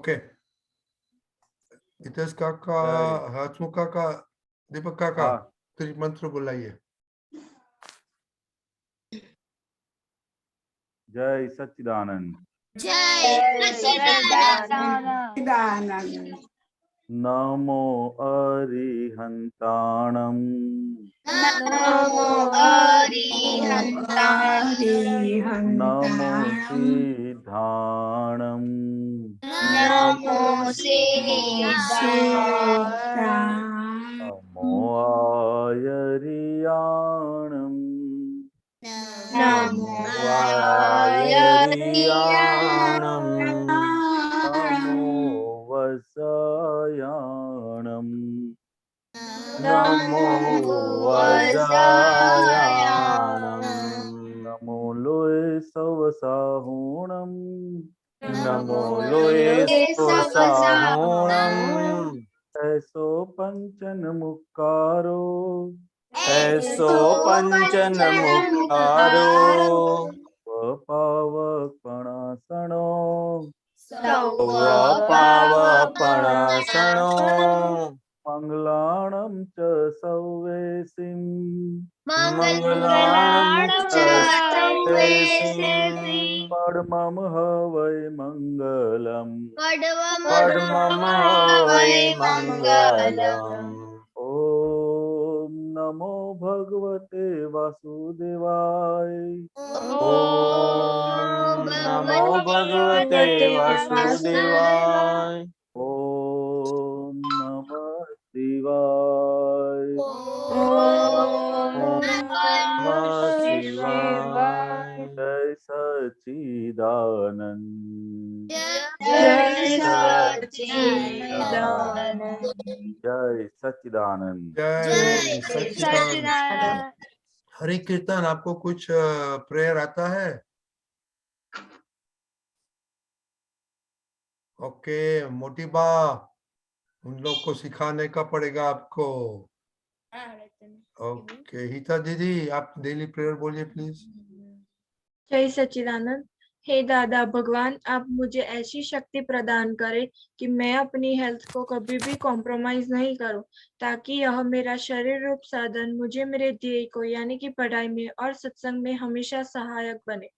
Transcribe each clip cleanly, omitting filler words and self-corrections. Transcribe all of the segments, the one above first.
Okay, Hitesh काका, हसमुख काका, दीपक काका, त्रिमंत्र बुलाइए। जय सच्चिदानंद। जय सच्चिदानंद। नमो अरिहंताणं। नमो अरिहंताणं। नमो सिद्धाणं। नमो सिद्धाणं। नमो आयर्याणं। नमो आयर्याणं। नमो वसायाणं। नमो वज्रायाणं। नमो लोय सवसाहुणं। नमो लोये स्वसाहुणं। ऐसो पंचन मुक्कारो। ऐसो पंचनमुक्तारो। पावकणासनो। पावपणासनो। मंगलाणं च सौवेसिं। मंगलाणं च सर्वेसिं। परमं हवै मंगलम्। परमं वै मंगलम्। ॐ नमो भगवते वासुदेवाय। ॐ नमो भगवते वासुदेवाय। ॐ नमः शिवाय। ॐ नमः शिवाय। जय सच्चिदानंद। जय सच्चिदानंद। जय सच्चिदानंद। जय सच्चिदानंद। हरि कीर्तन, आपको कुछ प्रेयर आता है? ओके, मोटी बा, उन लोग को सिखाने का पड़ेगा आपको। ओके, हिता दीदी, आप डेली प्रेयर बोलिए प्लीज। जय सच्चिदानंद। हे दादा भगवान, आप मुझे ऐसी शक्ति प्रदान करें कि मैं अपनी हेल्थ को कभी भी कॉम्प्रोमाइज नहीं करूं, ताकि यह मेरा शरीर रूप साधन मुझे मेरे ध्येय को यानी कि पढ़ाई में और सत्संग में हमेशा सहायक बने।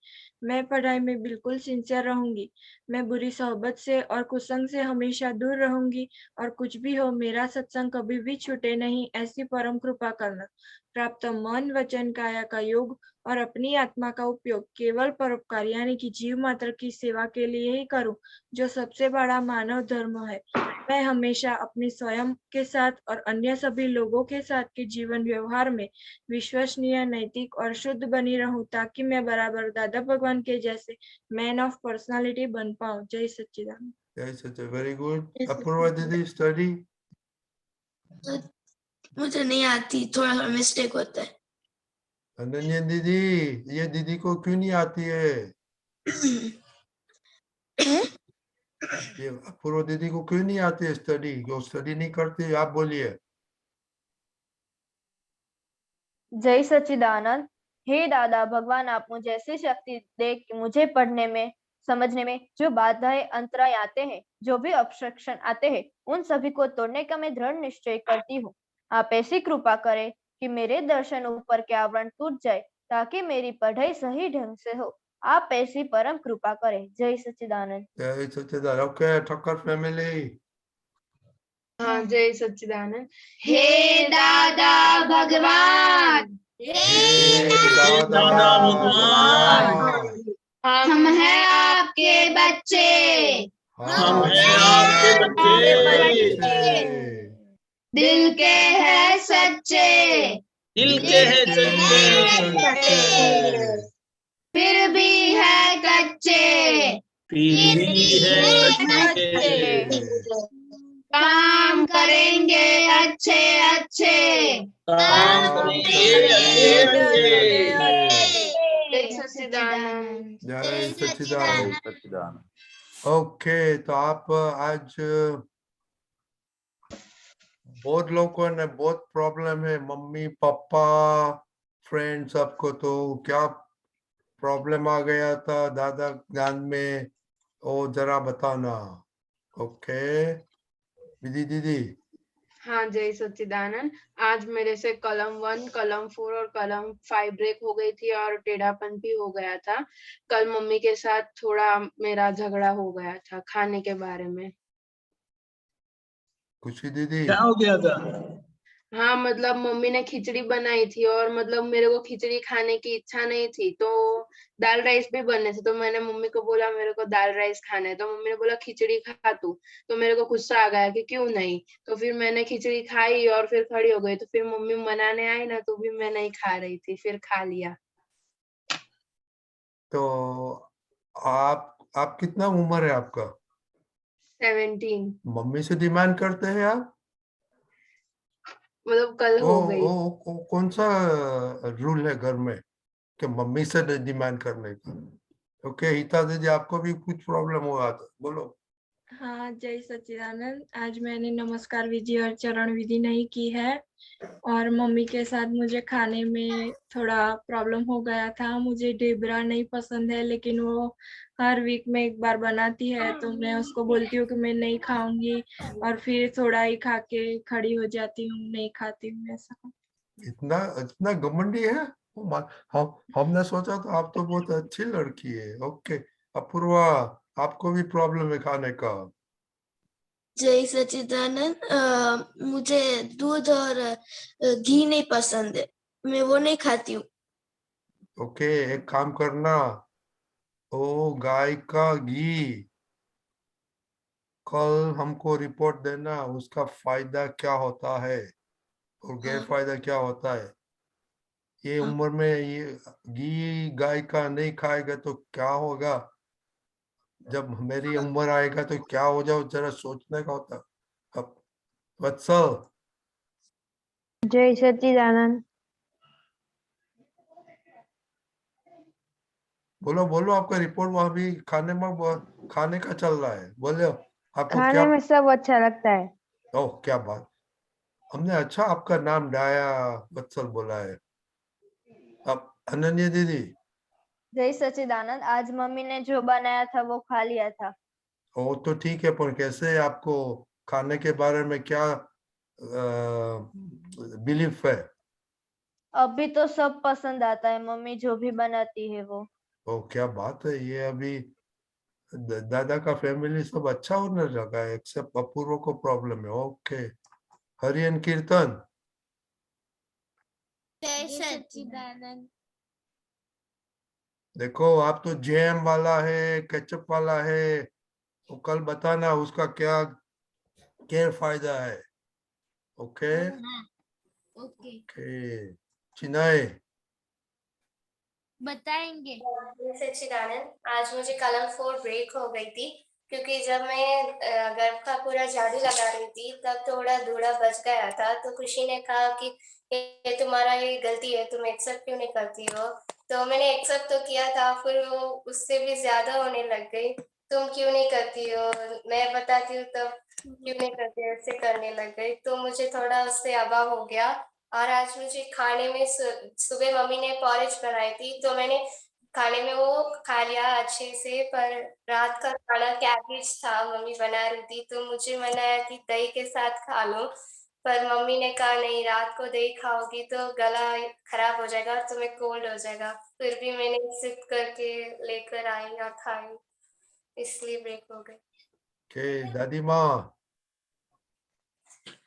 मैं पढ़ाई में बिल्कुल सिंसियर रहूंगी। मैं बुरी सोहबत से और कुसंग से हमेशा दूर रहूंगी, और कुछ भी हो मेरा सत्संग कभी भी छूटे नहीं, ऐसी परम कृपा करना। प्राप्त मन वचन काया का योग और अपनी आत्मा का उपयोग केवल परोपकार यानी कि जीव मात्र की सेवा के लिए ही करूं, जो सबसे बड़ा मानव धर्म है। मैं हमेशा अपने स्वयं के साथ और अन्य सभी लोगों के साथ के जीवन व्यवहार में विश्वसनीय, नैतिक और शुद्ध बनी रहूं, ताकि मैं बराबर दादा भगवान के जैसे मैन ऑफ पर्सनालिटी बन पाऊं। जय सच्चिदानंद। जय सच्चिदानंद, वेरी गुड। अपूर्वा दीदी, स्टडी? मुझे नहीं आती, थोड़ा सा मिस्टेक होता है। अनन्या दीदी, ये दीदी को क्यों नहीं आती है? ये अपूर्वा दीदी को क्यों नहीं आती है स्टडी? वो स्टडी नहीं करती, आप बोलिए। जय सच्चिदानंद। हे दादा भगवान, आप मुझे ऐसी शक्ति दे कि मुझे पढ़ने में, समझने में जो बाधाएं, अंतराय आते हैं, जो भी ऑब्स्ट्रक्शन आते हैं, उन सभी को तोड़ने का मैं दृढ़ निश्चय करती हूँ। आप ऐसी कृपा करें कि मेरे दर्शन ऊपर के आवरण टूट जाए, ताकि मेरी पढ़ाई सही ढंग से हो। आप ऐसी परम कृपा करें। जय सच्चिदानंद। जय सच्चिदानंद। Okay, Thakkar family. हाँ, जय सच्चिदानंद। हे दादा भगवान, हे दादा भगवान, हम हैं आपके बच्चे। हम हैं आपके बच्चे। दिल के हैं सच्चे, दिल के हैं सच्चे। फिर भी है कच्चे, फिर भी है कच्चे। काम करेंगे अच्छे अच्छे, काम करेंगे अच्छे। जय सच्चिदानंद। जय सच्चिदानंद। जय सच्चिदानंद। ओके, तो आप आज बहुत लोगों ने बहुत प्रॉब्लम है, मम्मी पापा फ्रेंड सबको, तो क्या प्रॉब्लम आ गया था दादा ज्ञान में, वो जरा बताना। ओके विधि दीदी। हाँ जय सच्चिदानंद। आज मेरे से कलम 1, कलम 4 और कलम 5 ब्रेक हो गई थी और टेढ़ापन भी हो गया था। कल मम्मी के साथ थोड़ा मेरा झगड़ा हो गया था खाने के बारे में। खुशी दीदी। क्या हो गया था? हाँ मतलब मम्मी ने खिचड़ी बनाई थी और मतलब मेरे को खिचड़ी खाने की इच्छा नहीं थी, तो दाल राइस भी बनने थे, तो मैंने मम्मी को बोला मेरे को दाल राइस खाना है, तो मम्मी ने बोला खिचड़ी खा तू। तो मेरे को गुस्सा आ गया कि क्यों नहीं, तो फिर मैंने खिचड़ी खाई और फिर खड़ी हो गई, तो फिर मम्मी मनाने आई ना, तो भी मैं नहीं खा रही थी, फिर खा लिया। तो आप कितना उम्र है आपका? 17 मम्मी से डिमांड करते हैं आप? मतलब कल ओ, हो गई। कौन सा रूल है घर में कि मम्मी से डिमांड करने का? ओके हिता दीदी आपको भी कुछ प्रॉब्लम हुआ था, बोलो। हाँ जय सच्चिदानंद। आज मैंने नमस्कार विधि और चरण विधि नहीं की है और मम्मी के साथ मुझे खाने में थोड़ा प्रॉब्लम हो गया था। मुझे ढेबरा नहीं पसंद है, लेकिन वो हर वीक में एक बार बनाती है, तो मैं उसको बोलती हूँ कि मैं नहीं खाऊंगी और फिर थोड़ा ही खा के खड़ी हो जाती हूँ, नहीं खाती हूँ ऐसा। इतना इतना घमंडी है? हमने सोचा तो आप तो बहुत अच्छी लड़की है। ओके अपूर्वा आपको भी प्रॉब्लम है खाने का? जय सच्चिदानंद। मुझे दूध और घी नहीं पसंद है, मैं वो नहीं खाती हूँ। ओके एक काम करना, ओ गाय का घी कल हमको रिपोर्ट देना, उसका फायदा क्या होता है और गैरफायदा क्या होता है। ये हाँ। उम्र में ये घी गाय का नहीं खाएगा तो क्या होगा, जब मेरी उम्र आएगा तो क्या हो जाओ, जरा सोचने का होता। अब वत्सल जय सच्चिदानंद। बोलो बोलो, आपका रिपोर्ट वहां भी खाने में खाने का चल रहा है, बोलो आपको क्या? खाने में सब अच्छा लगता है। ओह क्या बात, हमने अच्छा आपका नाम डाया, वत्सल बोला है। अब अनन्या दीदी। जय सच्चिदानंद। आज मम्मी ने जो बनाया था वो खा लिया था। ओ तो ठीक है, पर कैसे आपको खाने के बारे में क्या बिलीफ है? अभी तो सब पसंद आता है, मम्मी जो भी बनाती है वो। ओ क्या बात है, ये अभी दादा का फैमिली सब अच्छा होने लगा है, एक्सेप्ट अपूर्व को प्रॉब्लम है। ओके हरियन कीर्तन। जय सच्चिदानंद। देखो आप तो जैम वाला है, केचप वाला है, तो कल बताना उसका क्या क्या फायदा है। ओके ओके ओके चिनाए। बताएंगे। सच्चिदानंद। आज मुझे कलम 4 ब्रेक हो गई थी, क्योंकि जब मैं घर का पूरा झाड़ू लगा रही थी तब थोड़ा धूड़ा बच गया था, तो खुशी ने कहा कि ये तुम्हारा ये गलती है, तुम एक्सेप्ट क्यों नहीं करती हो। तो मैंने एक्सेप्ट तो किया था, फिर वो उससे भी ज्यादा होने लग गई। तुम क्यों नहीं करती हो, मैं बताती हूँ तब क्यों नहीं करती, ऐसे करने लग गई, तो मुझे थोड़ा उससे अभाव हो गया। और आज मुझे खाने में सुबह मम्मी ने पॉरेज बनाई थी, तो मैंने खाने में वो खा लिया अच्छे से, पर रात का खाना कैबेज था, मम्मी बना रही थी, तो मुझे मन आया कि दही के साथ खा लूं, पर मम्मी ने कहा नहीं, रात को दही खाओगी तो गला खराब हो जाएगा और तुम्हें कोल्ड हो जाएगा। फिर भी मैंने सिप करके लेकर आई और खाई, इसलिए ब्रेक हो गई। ओके दादी माँ।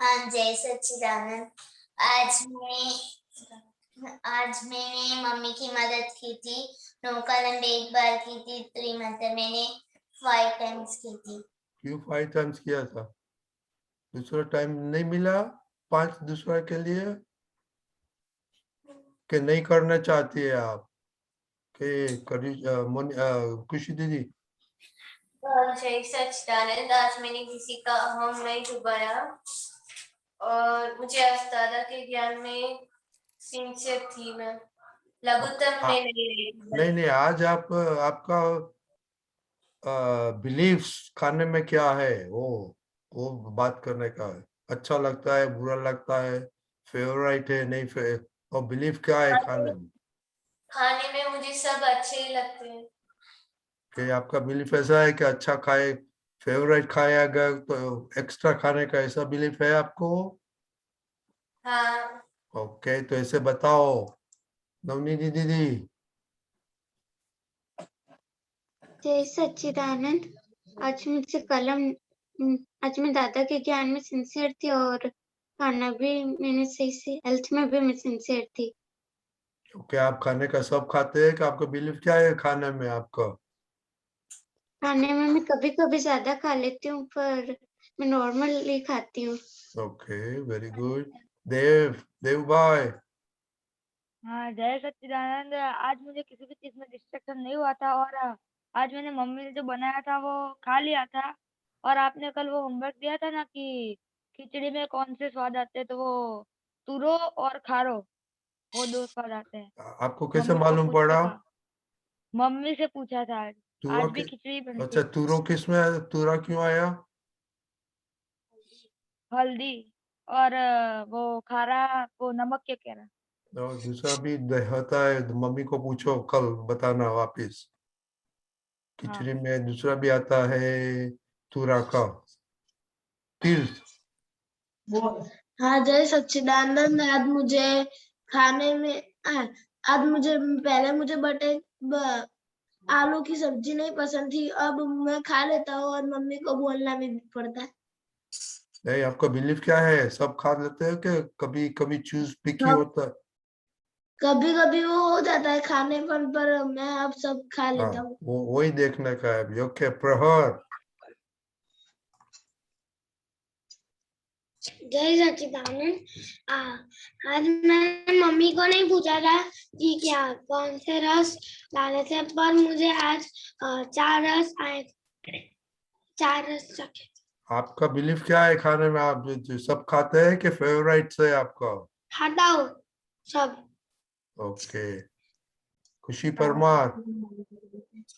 हाँ जय सच्चिदानंद। आज मैंने मम्मी की मदद की थी। नो कलम एक बार की थी, मतलब मैंने 5 टाइम्स की थी। क्यों 5 टाइम्स किया था? दूसरा टाइम नहीं मिला 5 दूसरा के लिए, कि नहीं करना चाहती है आप? के खुशी दीदी। जय सच्चिदानंद। आज मैंने किसी का अहम नहीं डुबाया और मुझे आज दादा के ज्ञान में सिंसियर थी मैं, लघुत्तम में नहीं रही। नहीं आज आप आपका बिलीव्स खाने में क्या है, वो बात करने का है। अच्छा लगता है, बुरा लगता है, फेवरेट है नहीं और बिलीव क्या है खाने में? खाने में मुझे सब अच्छे ही लगते हैं। कि आपका बिलीफ ऐसा है कि अच्छा खाए, फेवरेट खाया गया तो एक्स्ट्रा खाने का ऐसा बिलीफ है आपको? हाँ। ओके, तो ऐसे बताओ नवनीति दीदी। जय सच्चिदानंद। आज मुझसे आज मैं दादा के ज्ञान में सिंसियर थी और खाना भी मैंने सही से, हेल्थ में भी मैं सिंसियर थी। ओके, आप खाने का सब खाते हैं कि आपका बिलीफ क्या है खाने में आपका? खाने में मैं कभी कभी ज्यादा खा लेती हूँ, पर मैं नॉर्मली खाती हूँ। Okay, very good. देव भाई। हाँ, जय सच्चिदानंद। आज मुझे किसी भी चीज में डिस्ट्रक्शन नहीं हुआ था और आज मैंने मम्मी ने जो बनाया था वो खा लिया था। और आपने कल वो होमवर्क दिया था ना कि खिचड़ी में कौन से स्वाद आते हैं, तो वो तुरो और खारो, वो दो स्वाद आते हैं। आपको कैसे मम्मी को मालूम पूछ के पड़ा? था, मम्मी से पूछा था आज। तूरा आज भी के खिचड़ी बनती अच्छा, है। तूरो किस में आया? तूरा क्यों आया? हल्दी और वो खारा, वो नमक क्या कह रहा। और दूसरा भी होता है, मम्मी को पूछो कल बताना वापिस। हाँ। खिचड़ी में दूसरा भी आता है तूरा का, तिल। हाँ जय सच्चिदानंद। आज मुझे खाने में आज मुझे पहले मुझे आलू की सब्जी नहीं पसंद थी, अब मैं खा लेता हूँ और मम्मी को बोलना भी पड़ता है। नहीं, आपका बिलीफ क्या है? सब खा लेते हैं कि कभी कभी चूज पिकी होता है? कभी कभी वो हो जाता है खाने पर मैं अब सब खा लेता हाँ, हूँ। वो वही देखने का है अभी। ओके, प्रहर। जय सच्चिदानंद। आज मैंने मम्मी को नहीं पूछा था कि क्या कौन से रस लाने थे, पर मुझे आज 4 रस आए, 4 रस चखे। आपका बिलीफ क्या है खाने में? आप जो सब खाते हैं कि फेवरेट है आपका? खाता हूँ सब। ओके, खुशी परमार।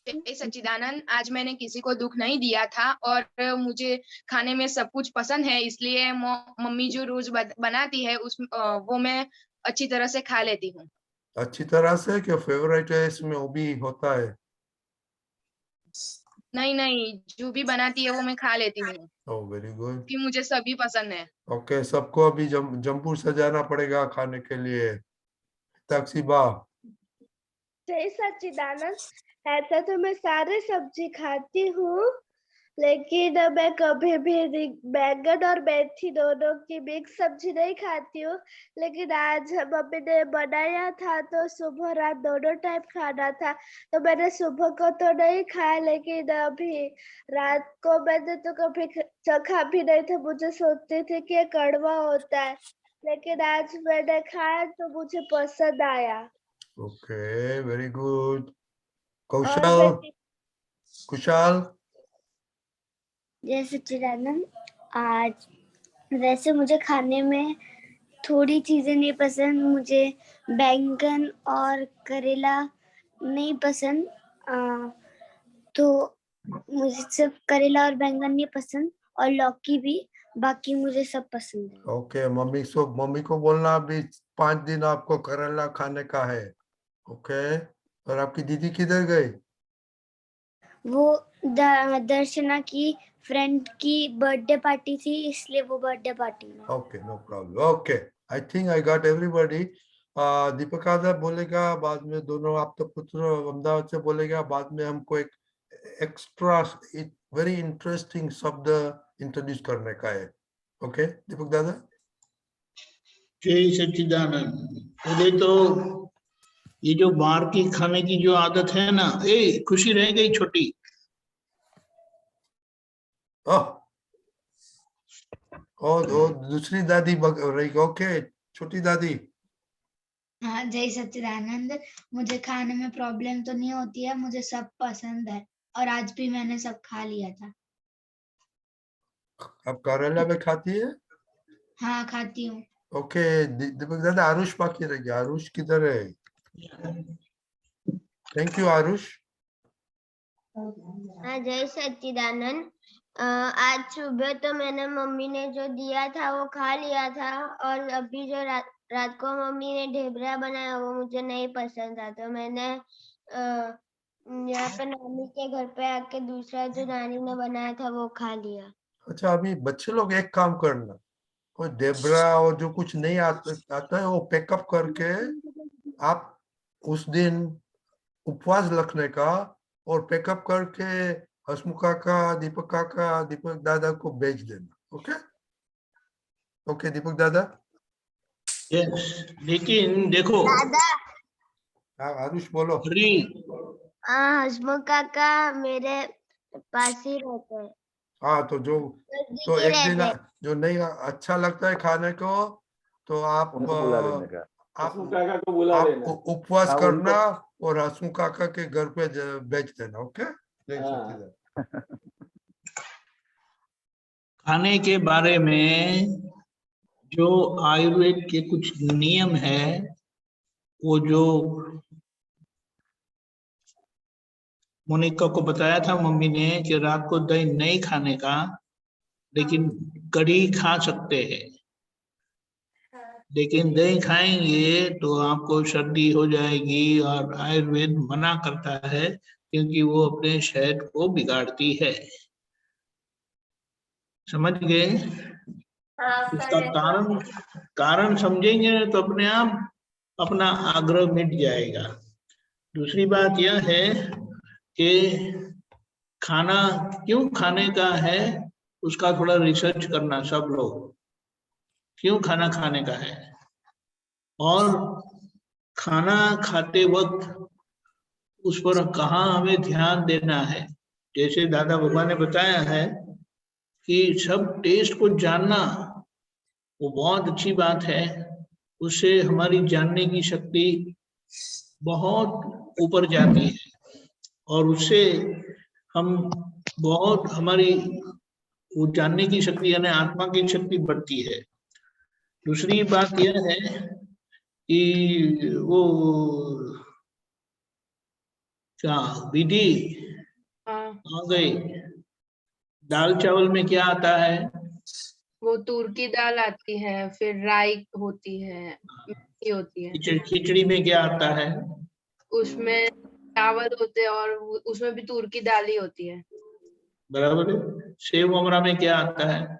जय सच्चिदानंद। आज मैंने किसी को दुख नहीं दिया था और मुझे खाने में सब कुछ पसंद है, इसलिए मम्मी जो रोज बनाती है वो मैं अच्छी तरह से खा लेती हूँ। अच्छी तरह से क्या फेवरेट है इसमें वो भी होता है? नहीं नहीं, जो भी बनाती है वो मैं खा लेती हूँ ओह, वेरी गुड। कि मुझे सभी पसंद है। ओके, सबको अभी जमपुर से जाना पड़ेगा खाने के लिए। तकसीबा। जय सच्चिदानंद। ऐसा तो मैं सारे सब्जी खाती हूँ, लेकिन मैं कभी भी बैंगन और मेथी दोनों की मिक्स सब्जी नहीं खाती हूँ। लेकिन आज मम्मी ने बनाया था तो सुबह रात दोनों टाइम खाना था, तो मैंने सुबह को तो नहीं खाया, लेकिन अभी रात को मैंने तो कभी चखा भी नहीं था। मुझे सोचती थी कि ये कड़वा होता है, लेकिन आज मैंने खाया तो मुझे पसंद आया। Okay, very good. और कौशल। कुशाल। जय सच्चिदानंद। आज वैसे मुझे खाने में थोड़ी चीजें नहीं पसंद, मुझे बैंगन और करेला नहीं पसंद, तो मुझे सिर्फ करेला और बैंगन नहीं पसंद और लौकी भी, बाकी मुझे सब पसंद है। ओके, मम्मी को बोलना अभी 5 दिन आपको करेला खाने का है। ओके, और आपकी दीदी किधर गई? वो दर्शना की फ्रेंड की बर्थडे पार्टी थी, इसलिए वो बर्थडे पार्टी में। Okay, no problem. Okay, I think I got everybody. Deepak आदर बोलेगा बाद में, दोनों आप तो पुत्र अहमदाबाद से बोलेगा बाद में। हमको एक एक्स्ट्रा वेरी इंटरेस्टिंग शब्द इंट्रोड्यूस करने का है। ओके दीपक दादा। जय सच्चिदानंद। पहले तो ये जो बाहर की खाने की जो आदत है ना, खुशी रह गई छोटी। और दूसरी दादी रही। ओके, छोटी दादी। हाँ जय सच्चिदानंद। मुझे खाने में प्रॉब्लम तो नहीं होती है, मुझे सब पसंद है और आज भी मैंने सब खा लिया था। आप करेला में खाती है? हाँ खाती हूँ। ओके, दीपक दादा आरुष बाकी रह गया। आरुष किधर है? Thank you Aarush. हाँ जय सच्चिदानंद। आज सुबह तो मैंने मम्मी ने जो दिया था वो खा लिया था, और अभी जो रात को मम्मी ने ढेबरा बनाया वो मुझे नहीं पसंद था, तो मैंने यहाँ पे नानी के घर पे आके दूसरा जो नानी ने बनाया था वो खा लिया। अच्छा, अभी बच्चे लोग एक काम करना, कोई डेबरा और जो कुछ नहीं आता है वो पैकअप करके आप उस दिन उपवास रखने का, और पैकअप करके हसमुख काका, दीपक दादा को भेज देना। ओके ओके दीपक दादा। यस, लेकिन देखो दादा, हाँ आरुष बोलो। हरी, हाँ हसमुख काका मेरे पास ही रहते हैं। हाँ तो नजदीक ही एक दिन रहते हैं। जो नहीं अच्छा लगता है खाने को, तो आप उनको बुला लेने का। आप काका को बुला लेना। उपवास हाँ, करना उनको- और हसमुख काका के घर पे भेज देना। ओके। हाँ। खाने के बारे में जो आयुर्वेद के कुछ नियम है, वो जो मोनिका को बताया था मम्मी ने कि रात को दही नहीं खाने का, लेकिन कढ़ी खा सकते हैं। लेकिन दही खाएंगे तो आपको सर्दी हो जाएगी, और आयुर्वेद मना करता है क्योंकि वो अपने शरीर को बिगाड़ती है। समझ गए? इसका कारण समझेंगे तो अपने आप अपना आग्रह मिट जाएगा। दूसरी बात यह है कि खाना क्यों खाने का है, उसका थोड़ा रिसर्च करना सब लोग, क्यों खाना खाने का है, और खाना खाते वक्त उस पर कहाँ हमें ध्यान देना है। जैसे दादा बाबा ने बताया है कि सब टेस्ट को जानना वो बहुत अच्छी बात है, उससे हमारी जानने की शक्ति बहुत ऊपर जाती है, और उससे हम बहुत हमारी वो जानने की शक्ति यानी आत्मा की शक्ति बढ़ती है। दूसरी बात यह है कि वो क्या विधि आ गई, दाल चावल में क्या आता है? वो तूर की दाल आती है, फिर राई होती है, मेथी होती है। खिचड़ी में क्या आता है? उसमें चावल होते हैं और उसमें भी तूर की दाल ही होती है। बराबर है। सेव ममरा में क्या आता है?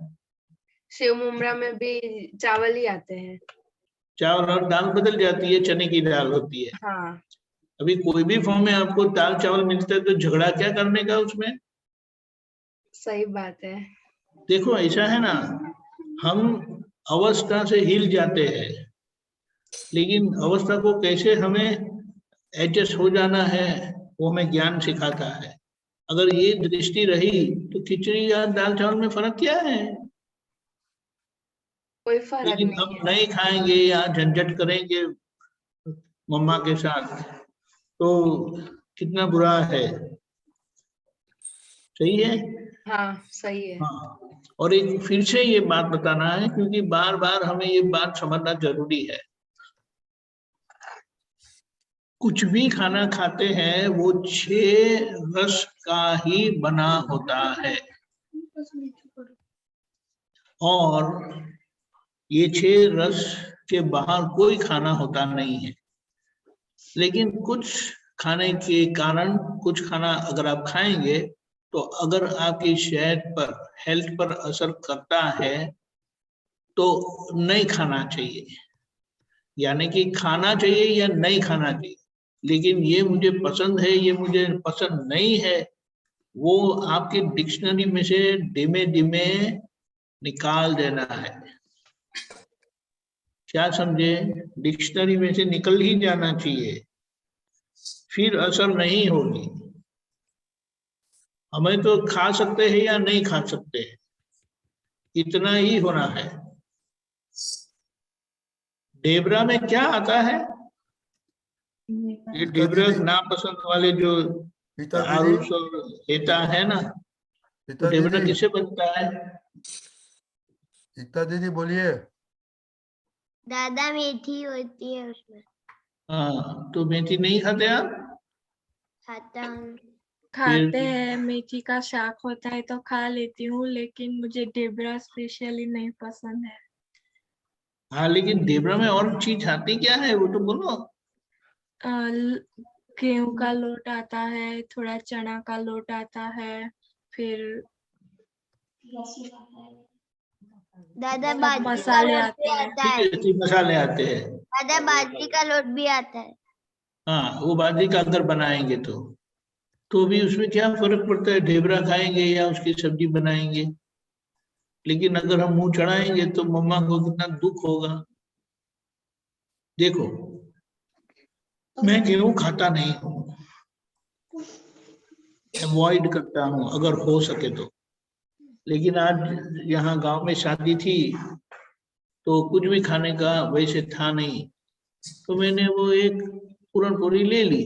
सेव मुमरा में भी चावल ही आते हैं। चावल और दाल बदल जाती है, चने की दाल होती है। हाँ। अभी कोई भी फॉर्म में आपको दाल चावल मिलता है तो झगड़ा क्या करने का उसमें? सही बात है। देखो ऐसा है ना, हम अवस्था से हिल जाते हैं, लेकिन अवस्था को कैसे हमें एडजस्ट हो जाना है वो हमें ज्ञान सिखाता है। अगर ये दृष्टि रही तो खिचड़ी या दाल चावल में फर्क क्या है? कोई फर्क लेकिन नहीं हम है। नहीं खाएंगे या झंझट करेंगे मम्मा के साथ तो कितना बुरा है। सही है? हाँ सही है। हाँ, और एक फिर से ये बात बताना है क्योंकि बार बार हमें ये बात समझना जरूरी है। कुछ भी खाना खाते हैं वो 6 रस का ही बना होता है, और ये 6 रस के बाहर कोई खाना होता नहीं है। लेकिन कुछ खाने के कारण कुछ खाना अगर आप खाएंगे तो अगर आपकी सेहत पर, हेल्थ पर असर करता है तो नहीं खाना चाहिए। यानी कि खाना चाहिए या नहीं खाना चाहिए, लेकिन ये मुझे पसंद है, ये मुझे पसंद नहीं है, वो आपकी डिक्शनरी में से धीमे धीमे निकाल देना है। क्या समझे? डिक्शनरी में से निकल ही जाना चाहिए, फिर असर नहीं होगी। हमें तो खा सकते हैं या नहीं खा सकते हैं, इतना ही होना है। डेबरा में क्या आता है? ये डेबरा नापसंद वाले जो आरुष और हेता है ना, तो डेबरा किससे बनता है? गीता दीदी बोलिए। दादा मेथी होती है उसमें। हाँ, तो मेथी नहीं खाते आप? खाता हूँ। खाते हैं, मेथी का शाक होता है तो खा लेती हूँ, लेकिन मुझे डेबरा स्पेशली नहीं पसंद है। हाँ, लेकिन डेबरा में और चीज आती क्या है वो तो बोलो। गेहूं का लोट आता है, थोड़ा चना का लोट आता है, फिर दादा सब बाजरी का मसाले लोट आते भी हैं। आता है। ठीक है, मसाले आते हैं। दादा बाजरी का लोट भी आता है। हाँ, वो बाजरी का अगर बनाएंगे तो भी उसमें क्या फर्क पड़ता है, ढेबरा खाएंगे या उसकी सब्जी बनाएंगे। लेकिन अगर हम मुंह चढ़ाएंगे तो मम्मा को कितना दुख होगा। देखो, मैं गेहूं खाता नहीं हूँ, अवॉइड करता हूँ अगर हो सके तो। लेकिन आज यहाँ गांव में शादी थी तो कुछ भी खाने का वैसे था नहीं, तो मैंने वो एक पूरन पूरी ले ली।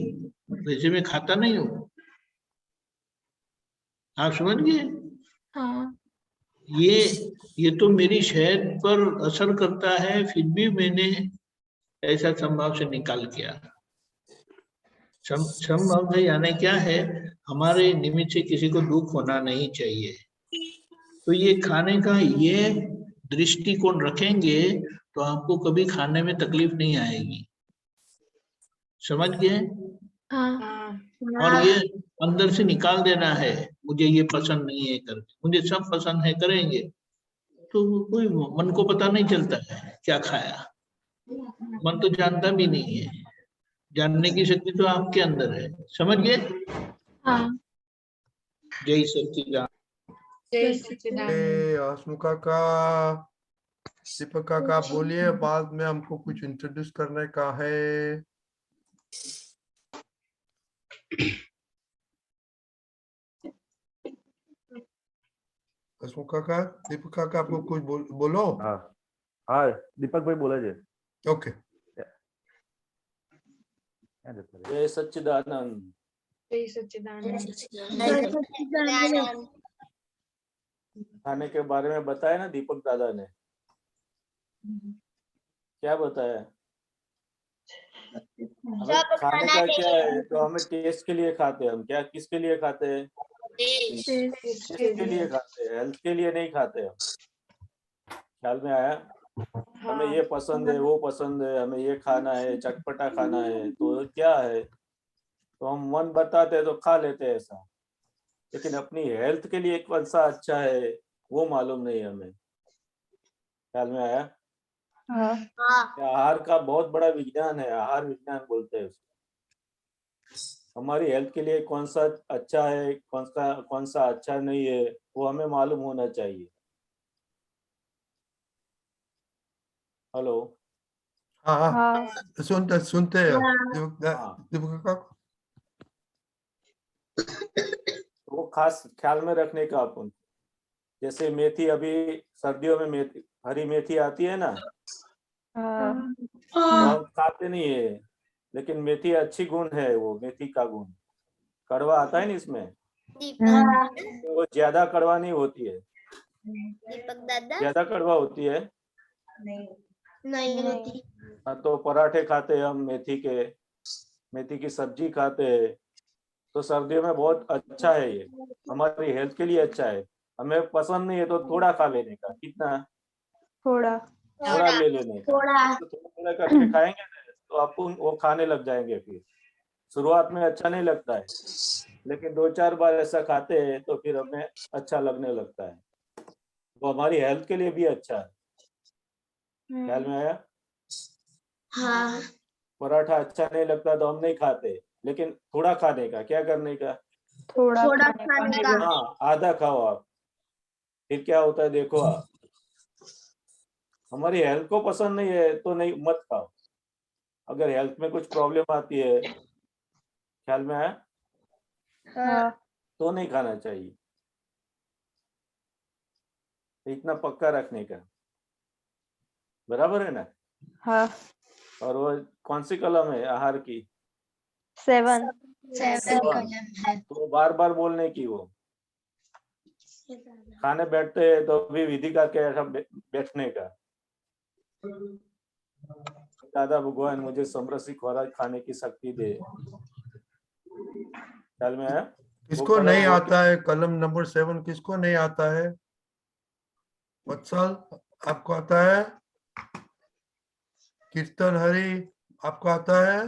वैसे मैं खाता नहीं हूँ, आप समझ गए। हाँ ये तो मेरी सेहत पर असर करता है, फिर भी मैंने ऐसा संभव से निकाल किया। संभव से यानी क्या है, हमारे निमित्त से किसी को दुख होना नहीं चाहिए। तो ये खाने का ये दृष्टिकोण रखेंगे तो आपको कभी खाने में तकलीफ नहीं आएगी, समझ गए। हाँ और ये अंदर से निकाल देना है, मुझे ये पसंद नहीं है करके, मुझे सब पसंद है करेंगे तो कोई मन को पता नहीं चलता है क्या खाया। मन तो जानता भी नहीं है, जानने की शक्ति तो आपके अंदर है, समझ गए। हाँ। जय सच्चिदानंद। जय सच्चिदानंद। हसमुख काका, दीपक काका बोलिए, बाद में हमको कुछ इंट्रोड्यूस करने का है। हसमुख काका, दीपक काका आपको कुछ बोलो। हाँ हाँ, दीपक भाई बोला जी। ओके। जय सच्चिदानंद। जय सच्चिदानंद। खाने के बारे में बताया ना दीपक दादा ने, क्या बताया। हमें खाने का क्या है, तो हमें टेस्ट के लिए खाते हैं। हम क्या किसके लिए खाते हैं, टेस्ट के लिए खाते हैं, हेल्थ के लिए नहीं खाते हम। ख्याल में आया। हमें ये पसंद है, वो पसंद है, हमें ये खाना है, चटपटा खाना है, तो क्या है, तो हम मन बताते हैं तो खा लेते हैं ऐसा। लेकिन अपनी हेल्थ के लिए कौन सा अच्छा है वो मालूम नहीं हमें। ख्याल में आया। आहार का बहुत बड़ा विज्ञान है, आहार विज्ञान बोलते हैं उसको। हमारी हेल्थ के लिए कौन सा अच्छा है, कौन सा अच्छा नहीं है, वो हमें मालूम होना चाहिए। हेलो। हाँ हाँ, सुनते हैं हाँ, दीपक काका। वो खास ख्याल में रखने का अपन। जैसे मेथी, अभी सर्दियों में मेथी, हरी मेथी आती है ना, तो हम खाते नहीं है, लेकिन मेथी अच्छी गुण है, वो मेथी का गुण। कड़वा आता है ना इसमें, तो वो ज्यादा कड़वा नहीं होती है। दीपक दादा ज्यादा कड़वा होती है नहीं होती। हाँ, तो पराठे खाते हैं हम मेथी के, मेथी की सब्जी खाते हैं, तो सर्दियों में बहुत अच्छा है ये, हमारी हेल्थ के लिए अच्छा है। हमें पसंद नहीं है तो थोड़ा खा लेने का, कितना, थोड़ा ले लेने का। थोड़ा तो थोड़ा करके खाएंगे तो अपन वो खाने लग जाएंगे। फिर शुरुआत में अच्छा नहीं लगता है, लेकिन 2-4 बार ऐसा खाते हैं तो फिर हमें अच्छा लगने लगता है। वो हमारी हेल्थ के लिए भी अच्छा है। ख्याल में आया। हाँ पराठा अच्छा नहीं लगता तो हम नहीं खाते, लेकिन थोड़ा खाने का, क्या करने का, थोड़ा खाने का। हाँ, आधा खाओ आप, फिर क्या होता है देखो आप। हमारी हेल्थ को पसंद नहीं है तो नहीं, मत खाओ। अगर हेल्थ में कुछ प्रॉब्लम आती है, ख्याल में आया, तो नहीं खाना चाहिए। इतना पक्का रखने का, बराबर है ना। हाँ। और वो कौन सी कलम है आहार की, 7। तो बार बार बोलने की, वो खाने बैठते हैं तो भी विधि करके ऐसा बैठने का। दादा भगवान मुझे समरसी खुराक खाने की शक्ति दे। ख्याल में आया। किसको नहीं आता है कलम नंबर 7, किसको नहीं आता है। वत्सल आपको आता है, कीर्तन हरि आपको आता है,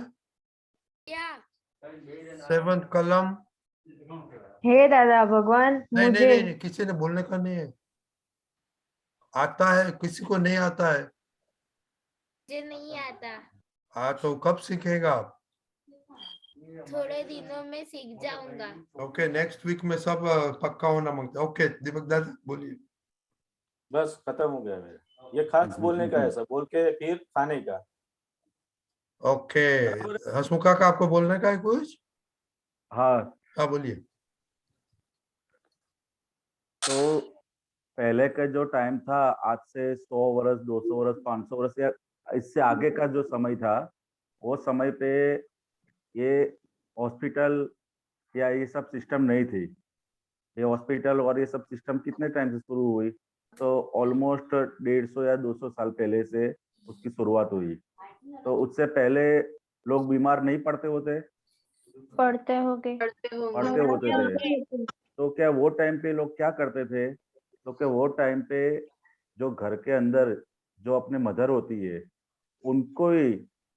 7th कलम। हे दादा भगवान नहीं मुझे नहीं नहीं, किसी ने बोलने का नहीं है। आता है, किसी को नहीं आता है। मुझे नहीं आता, हाँ तो कब सीखेगा आप? थोड़े दिनों में सीख जाऊंगा। ओके, नेक्स्ट वीक में सब पक्का होना मांगते। ओके दीपक दादा बोलिए। बस खत्म हो गया मेरा। ये खास बोलने का है, सब बोल के फिर खाने का। ओके हसमुखा का आपको बोलने का है कुछ? हाँ, हाँ बोलिए। तो पहले का जो टाइम था, आज से 100 वर्ष 200 वर्ष 500 वर्ष या इससे आगे का जो समय था, वो समय पे ये हॉस्पिटल या ये सब सिस्टम नहीं थी। ये हॉस्पिटल और ये सब सिस्टम कितने टाइम से शुरू हुई? तो ऑलमोस्ट 150 या 200 साल पहले से उसकी शुरुआत हुई। तो उससे पहले लोग बीमार नहीं पड़ते होते? पढ़ते होगे। पढ़ते होते थे। तो क्या वो टाइम पे लोग क्या करते थे? तो क्या वो टाइम पे जो घर के अंदर जो अपने मदर होती है, उनको ही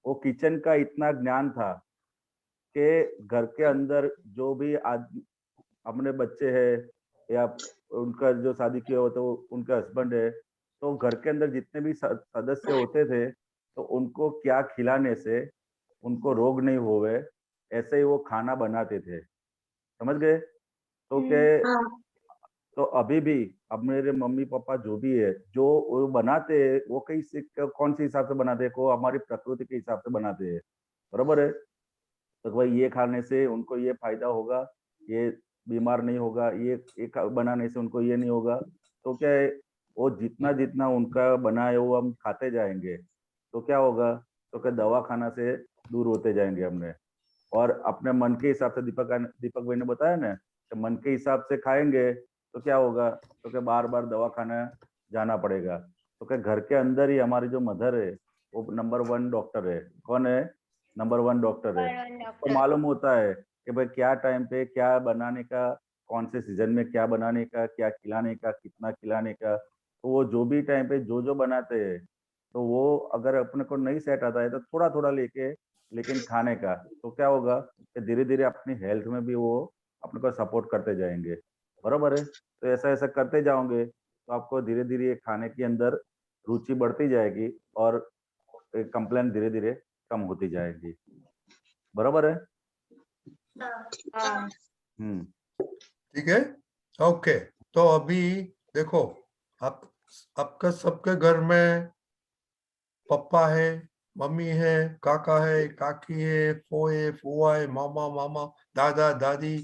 वो किचन का इतना ज्ञान था कि घर के अंदर जो भी आज अपने बच्चे हैं या उनका जो शादी किया हो तो उनका हस्बैंड है, तो घर के अंदर जितने भी सदस्य होते थे, तो उनको क्या खिलाने से उनको रोग नहीं होवे, ऐसे ही वो खाना बनाते थे। समझ गए? तो क्या तो अभी भी अब मेरे मम्मी पापा जो भी है, जो वो बनाते हैं, वो कौन से हिसाब से बनाते हैं? को हमारी प्रकृति के हिसाब से बनाते हैं, बराबर है? तो भाई ये खाने से उनको ये फायदा होगा, ये बीमार नहीं होगा, ये बनाने से उनको ये नहीं होगा। तो क्या है, वो जितना जितना उनका बना है वो हम खाते जाएंगे, तो क्या होगा? तो क्या दवा खाना से दूर होते जाएंगे हमने। और अपने मन के हिसाब से दीपक भाई ने बताया ना कि मन के हिसाब से खाएंगे तो क्या होगा? तो क्या बार बार दवा खाना जाना पड़ेगा। तो क्या घर के अंदर ही हमारी जो मदर है वो नंबर 1 डॉक्टर है। कौन है नंबर 1 डॉक्टर है? तो मालूम होता है कि भाई क्या टाइम पे क्या बनाने का, कौन से सीजन में क्या बनाने का, क्या खिलाने का, कितना खिलाने का। तो वो जो भी टाइम पे जो जो बनाते हैं, तो वो अगर अपने को नहीं सेट आता है तो थोड़ा थोड़ा लेके लेकिन खाने का, तो क्या होगा कि धीरे धीरे अपनी हेल्थ में भी वो अपने को सपोर्ट करते जाएंगे, बराबर है? तो ऐसा ऐसा करते जाओगे तो आपको धीरे धीरे खाने के अंदर रुचि बढ़ती जाएगी और कंप्लेंट धीरे धीरे कम होती जाएगी, बराबर है? ठीक है, ओके। तो अभी देखो, आप आपका सबके घर में पापा है, मम्मी है, काका है, काकी है, फोए फुआ है, मामा मामा, दादा दादी,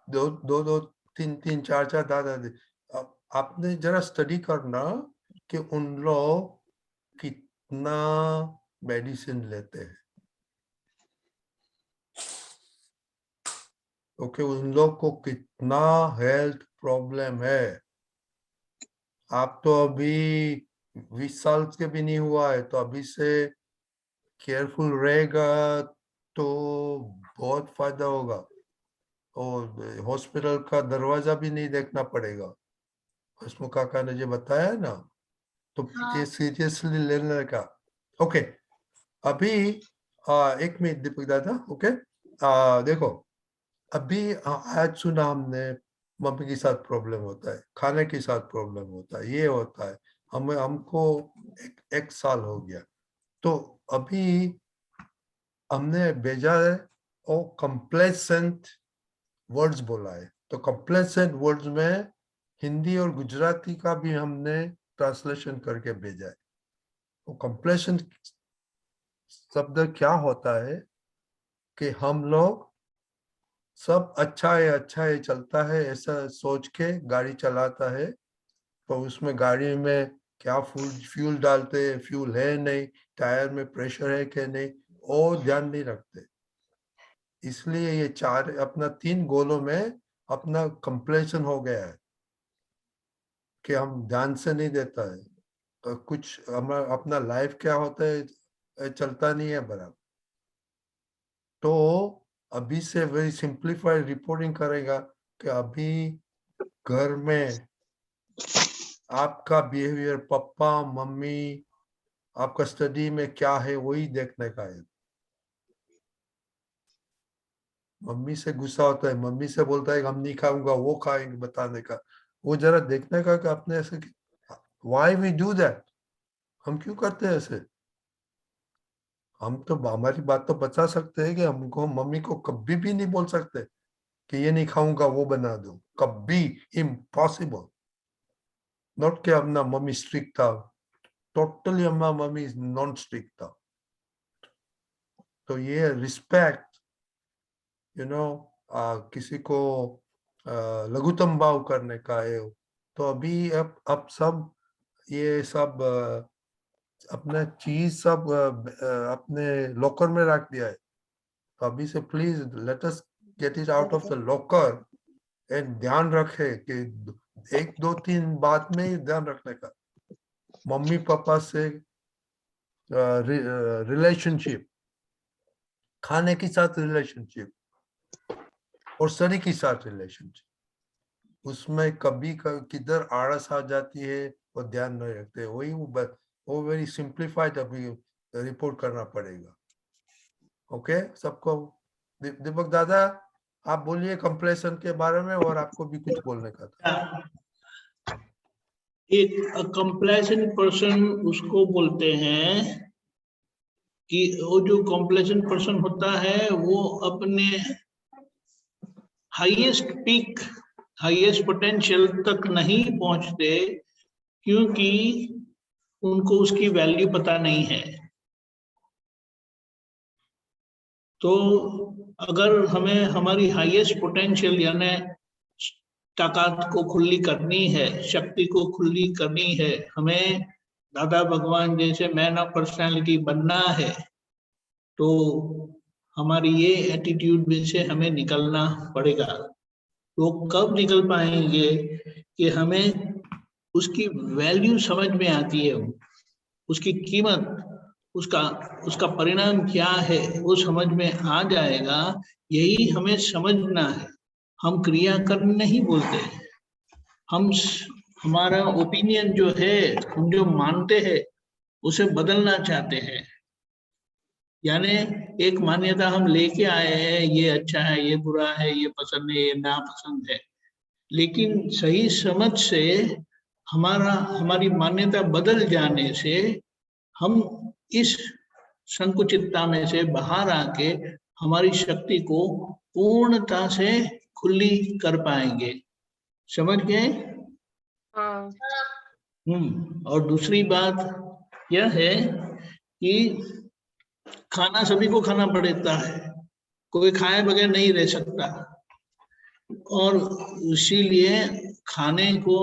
दो दो दो तीन तीन चार चार दादा दादी। आपने जरा स्टडी करना कि उन लोग कितना मेडिसिन लेते हैं। ओके, उन लोग को कितना हेल्थ प्रॉब्लम है। आप तो अभी 20 साल के भी नहीं हुआ है, तो अभी से केयरफुल रहेगा तो बहुत फायदा होगा। और हॉस्पिटल का दरवाजा भी नहीं देखना पड़ेगा। हसमुख काका ने जो बताया है ना, तो ये सीरियसली लेने का। ओके, अभी एक मिनट दीपक दादा। ओके, देखो, अभी आज सुना हमने मम्मी के साथ प्रॉब्लम होता है, खाने के साथ प्रॉब्लम होता है, ये होता है। हमको एक साल हो गया, तो अभी हमने भेजा है और कंप्लेसेंट वर्ड्स बोला है। तो कंप्लेसेंट वर्ड्स में हिंदी और गुजराती का भी हमने ट्रांसलेशन करके भेजा है। तो कंप्लेसेंट शब्द क्या होता है कि हम लोग सब अच्छा है चलता है ऐसा सोच के गाड़ी चलाता है, तो उसमें गाड़ी में क्या फ्यूल डालते हैं, फ्यूल है नहीं, टायर में प्रेशर है कि नहीं, और ध्यान नहीं रखते। इसलिए ये अपना 3 गोलों में अपना कंप्लेशन हो गया है कि हम ध्यान से नहीं देता है। तो कुछ हमारा अपना लाइफ क्या होता है, चलता नहीं है बराबर। तो अभी से वेरी सिंप्लीफाइड रिपोर्टिंग करेगा कि अभी घर में आपका बिहेवियर, पापा मम्मी, आपका स्टडी में क्या है वही देखने का है। मम्मी से गुस्सा होता है, मम्मी से बोलता है कि हम नहीं खाऊंगा, वो खाएंगे, बताने का। वो जरा देखने का कि आपने ऐसे, व्हाई वी डू दैट, हम क्यों करते हैं ऐसे? हम तो हमारी बात तो बचा सकते हैं कि हमको मम्मी को कभी भी नहीं बोल सकते कि ये नहीं खाऊंगा वो बना दो, कभी, इम्पॉसिबल। नॉट कि अपना मम्मी स्ट्रिक्ट था, टोटली हमारा मम्मी नॉन स्ट्रिक्ट था। तो ये रिस्पेक्ट, यू नो, किसी को लघुतम भाव करने का है। तो अभी अब सब ये सब अपने चीज सब अपने लॉकर में रख दिया है। तो अभी से please let us get it out of the locker and ध्यान रखे कि 1 2 3 बात में ही ध्यान रखने का। मम्मी पापा से रिलेशनशिप, खाने के साथ रिलेशनशिप और शरीर के साथ रिलेशनशिप, उसमें कभी किधर आलस आ जाती है वो ध्यान नहीं रखते। वही वो वेरी सिंप्लीफाइड अभी रिपोर्ट करना पड़ेगा। ओके सबको। दीपक दादा आप बोलिए कंप्लेशन के बारे में, और आपको भी कुछ बोलने का था। एक कंप्लेसेंट पर्सन उसको बोलते हैं कि वो जो कंप्लेसेंट पर्सन होता है वो अपने हाईएस्ट पीक, हाईएस्ट पोटेंशियल तक नहीं पहुंचते, क्योंकि उनको उसकी वैल्यू पता नहीं है। तो अगर हमें हमारी हाईएस्ट पोटेंशियल यानी ताकत को खुली करनी है, शक्ति को खुली करनी है, हमें दादा भगवान जैसे मैन ऑफ पर्सनालिटी बनना है, तो हमारी ये एटीट्यूड में से हमें निकलना पड़ेगा। तो कब निकल पाएंगे कि हमें उसकी वैल्यू समझ में आती है, उसकी कीमत, उसका परिणाम क्या है वो समझ में आ जाएगा। यही हमें समझना है। हम क्रिया कर नहीं बोलते, हम हमारा ओपिनियन जो है, हम जो मानते हैं उसे बदलना चाहते हैं। यानी एक मान्यता हम लेके आए हैं, ये अच्छा है, ये बुरा है, ये पसंद है, ये नापसंद है, लेकिन सही समझ से हमारी मान्यता बदल जाने से हम इस संकुचितता में से बाहर आके हमारी शक्ति को पूर्णता से खुली कर पाएंगे। समझ गए? और दूसरी बात यह है कि खाना सभी को खाना पड़ता है, कोई खाए बगैर नहीं रह सकता, और इसीलिए खाने को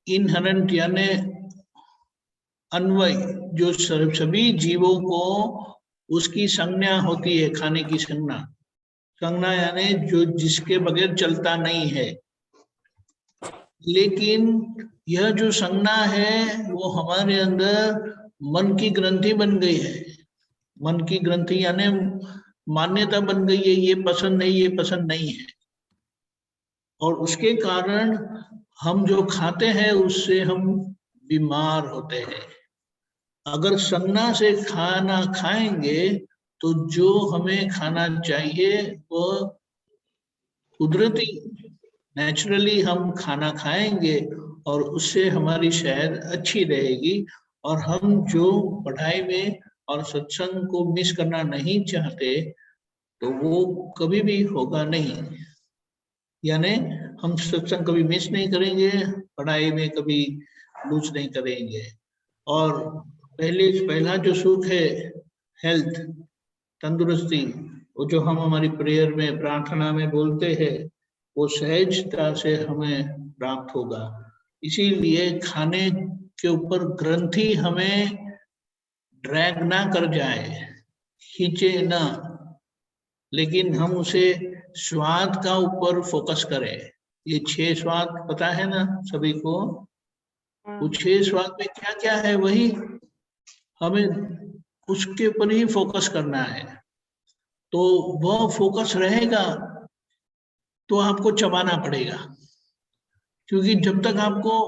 इनहेरेंट यानी अन्वय, जो सभी जीवों को उसकी संज्ञा होती है, खाने की संज्ञा यानी जो जिसके बगैर चलता नहीं है। लेकिन यह जो संज्ञा है वो हमारे अंदर मन की ग्रंथि बन गई है। मन की ग्रंथि यानी मान्यता बन गई है, ये पसंद नहीं, ये पसंद नहीं है, और उसके कारण हम जो खाते हैं उससे हम बीमार होते हैं। अगर संज्ञा से खाना खाएंगे तो जो हमें खाना चाहिए वो कुदरती, नेचुरली हम खाना खाएंगे और उससे हमारी सेहत अच्छी रहेगी, और हम जो पढ़ाई में और सत्संग को मिस करना नहीं चाहते तो वो कभी भी होगा नहीं। यानी हम सत्संग कभी मिस नहीं करेंगे, पढ़ाई में कभी लूज नहीं करेंगे। और पहला जो सुख है हेल्थ, तंदुरुस्ती, वो जो हम हमारी प्रेयर में, प्रार्थना में बोलते हैं, वो सहजता से हमें प्राप्त होगा। इसीलिए खाने के ऊपर ग्रंथि हमें ड्रैग ना कर जाए, खींचे ना, लेकिन हम उसे स्वाद का ऊपर फोकस करें। ये 6 स्वाद पता है ना सभी को? वो 6 स्वाद में क्या क्या है वही हमें उसके ऊपर ही फोकस करना है। तो वह फोकस रहेगा तो आपको चबाना पड़ेगा, क्योंकि जब तक आपको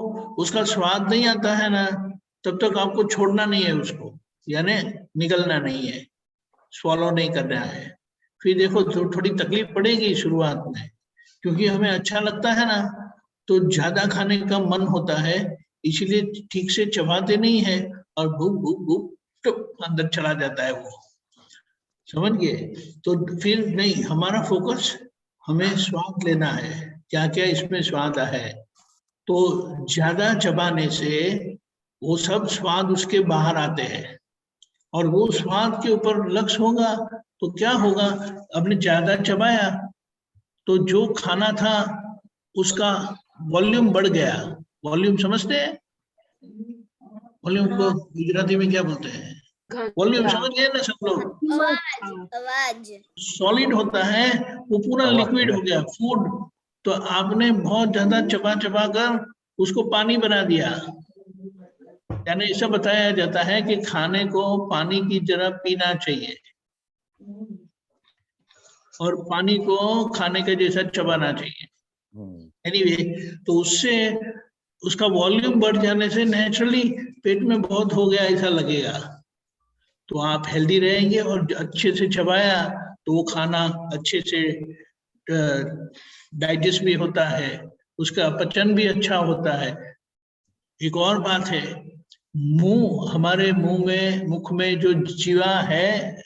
उसका स्वाद नहीं आता है ना, तब तक आपको छोड़ना नहीं है उसको, यानी निगलना नहीं है। swallow नहीं करना है। फिर देखो थोड़ी तकलीफ पड़ेगी शुरुआत में, क्योंकि हमें अच्छा लगता है ना, तो ज्यादा खाने का मन होता है, इसलिए ठीक से चबाते नहीं है और भूख भूख भूख टुप अंदर चला जाता है वो, समझ गए? तो फिर नहीं, हमारा फोकस हमें स्वाद लेना है, क्या क्या इसमें स्वाद है। तो ज्यादा चबाने से वो सब स्वाद उसके बाहर आते हैं, और वो स्वाद के ऊपर लक्ष्य होगा तो क्या होगा, आपने ज्यादा चबाया तो जो खाना था उसका वॉल्यूम बढ़ गया। वॉल्यूम समझते हैं? वॉल्यूम को गुजराती में क्या बोलते हैं? वॉल्यूम समझ गए ना सब लोग? आवाज सॉलिड होता है, वो पूरा लिक्विड हो गया फूड। तो आपने बहुत ज्यादा चबा चबा कर उसको पानी बना दिया। यानी ऐसा बताया जाता है कि खाने को पानी की तरह पीना चाहिए, और पानी को खाने के जैसा चबाना चाहिए। एनीवे, तो उससे उसका वॉल्यूम बढ़ जाने से नेचुरली पेट में बहुत हो गया ऐसा लगेगा, तो आप हेल्दी रहेंगे। और अच्छे से चबाया तो वो खाना अच्छे से डाइजेस्ट भी होता है, उसका पचन भी अच्छा होता है। एक और बात है, मुंह, हमारे मुख में जो जीवा है,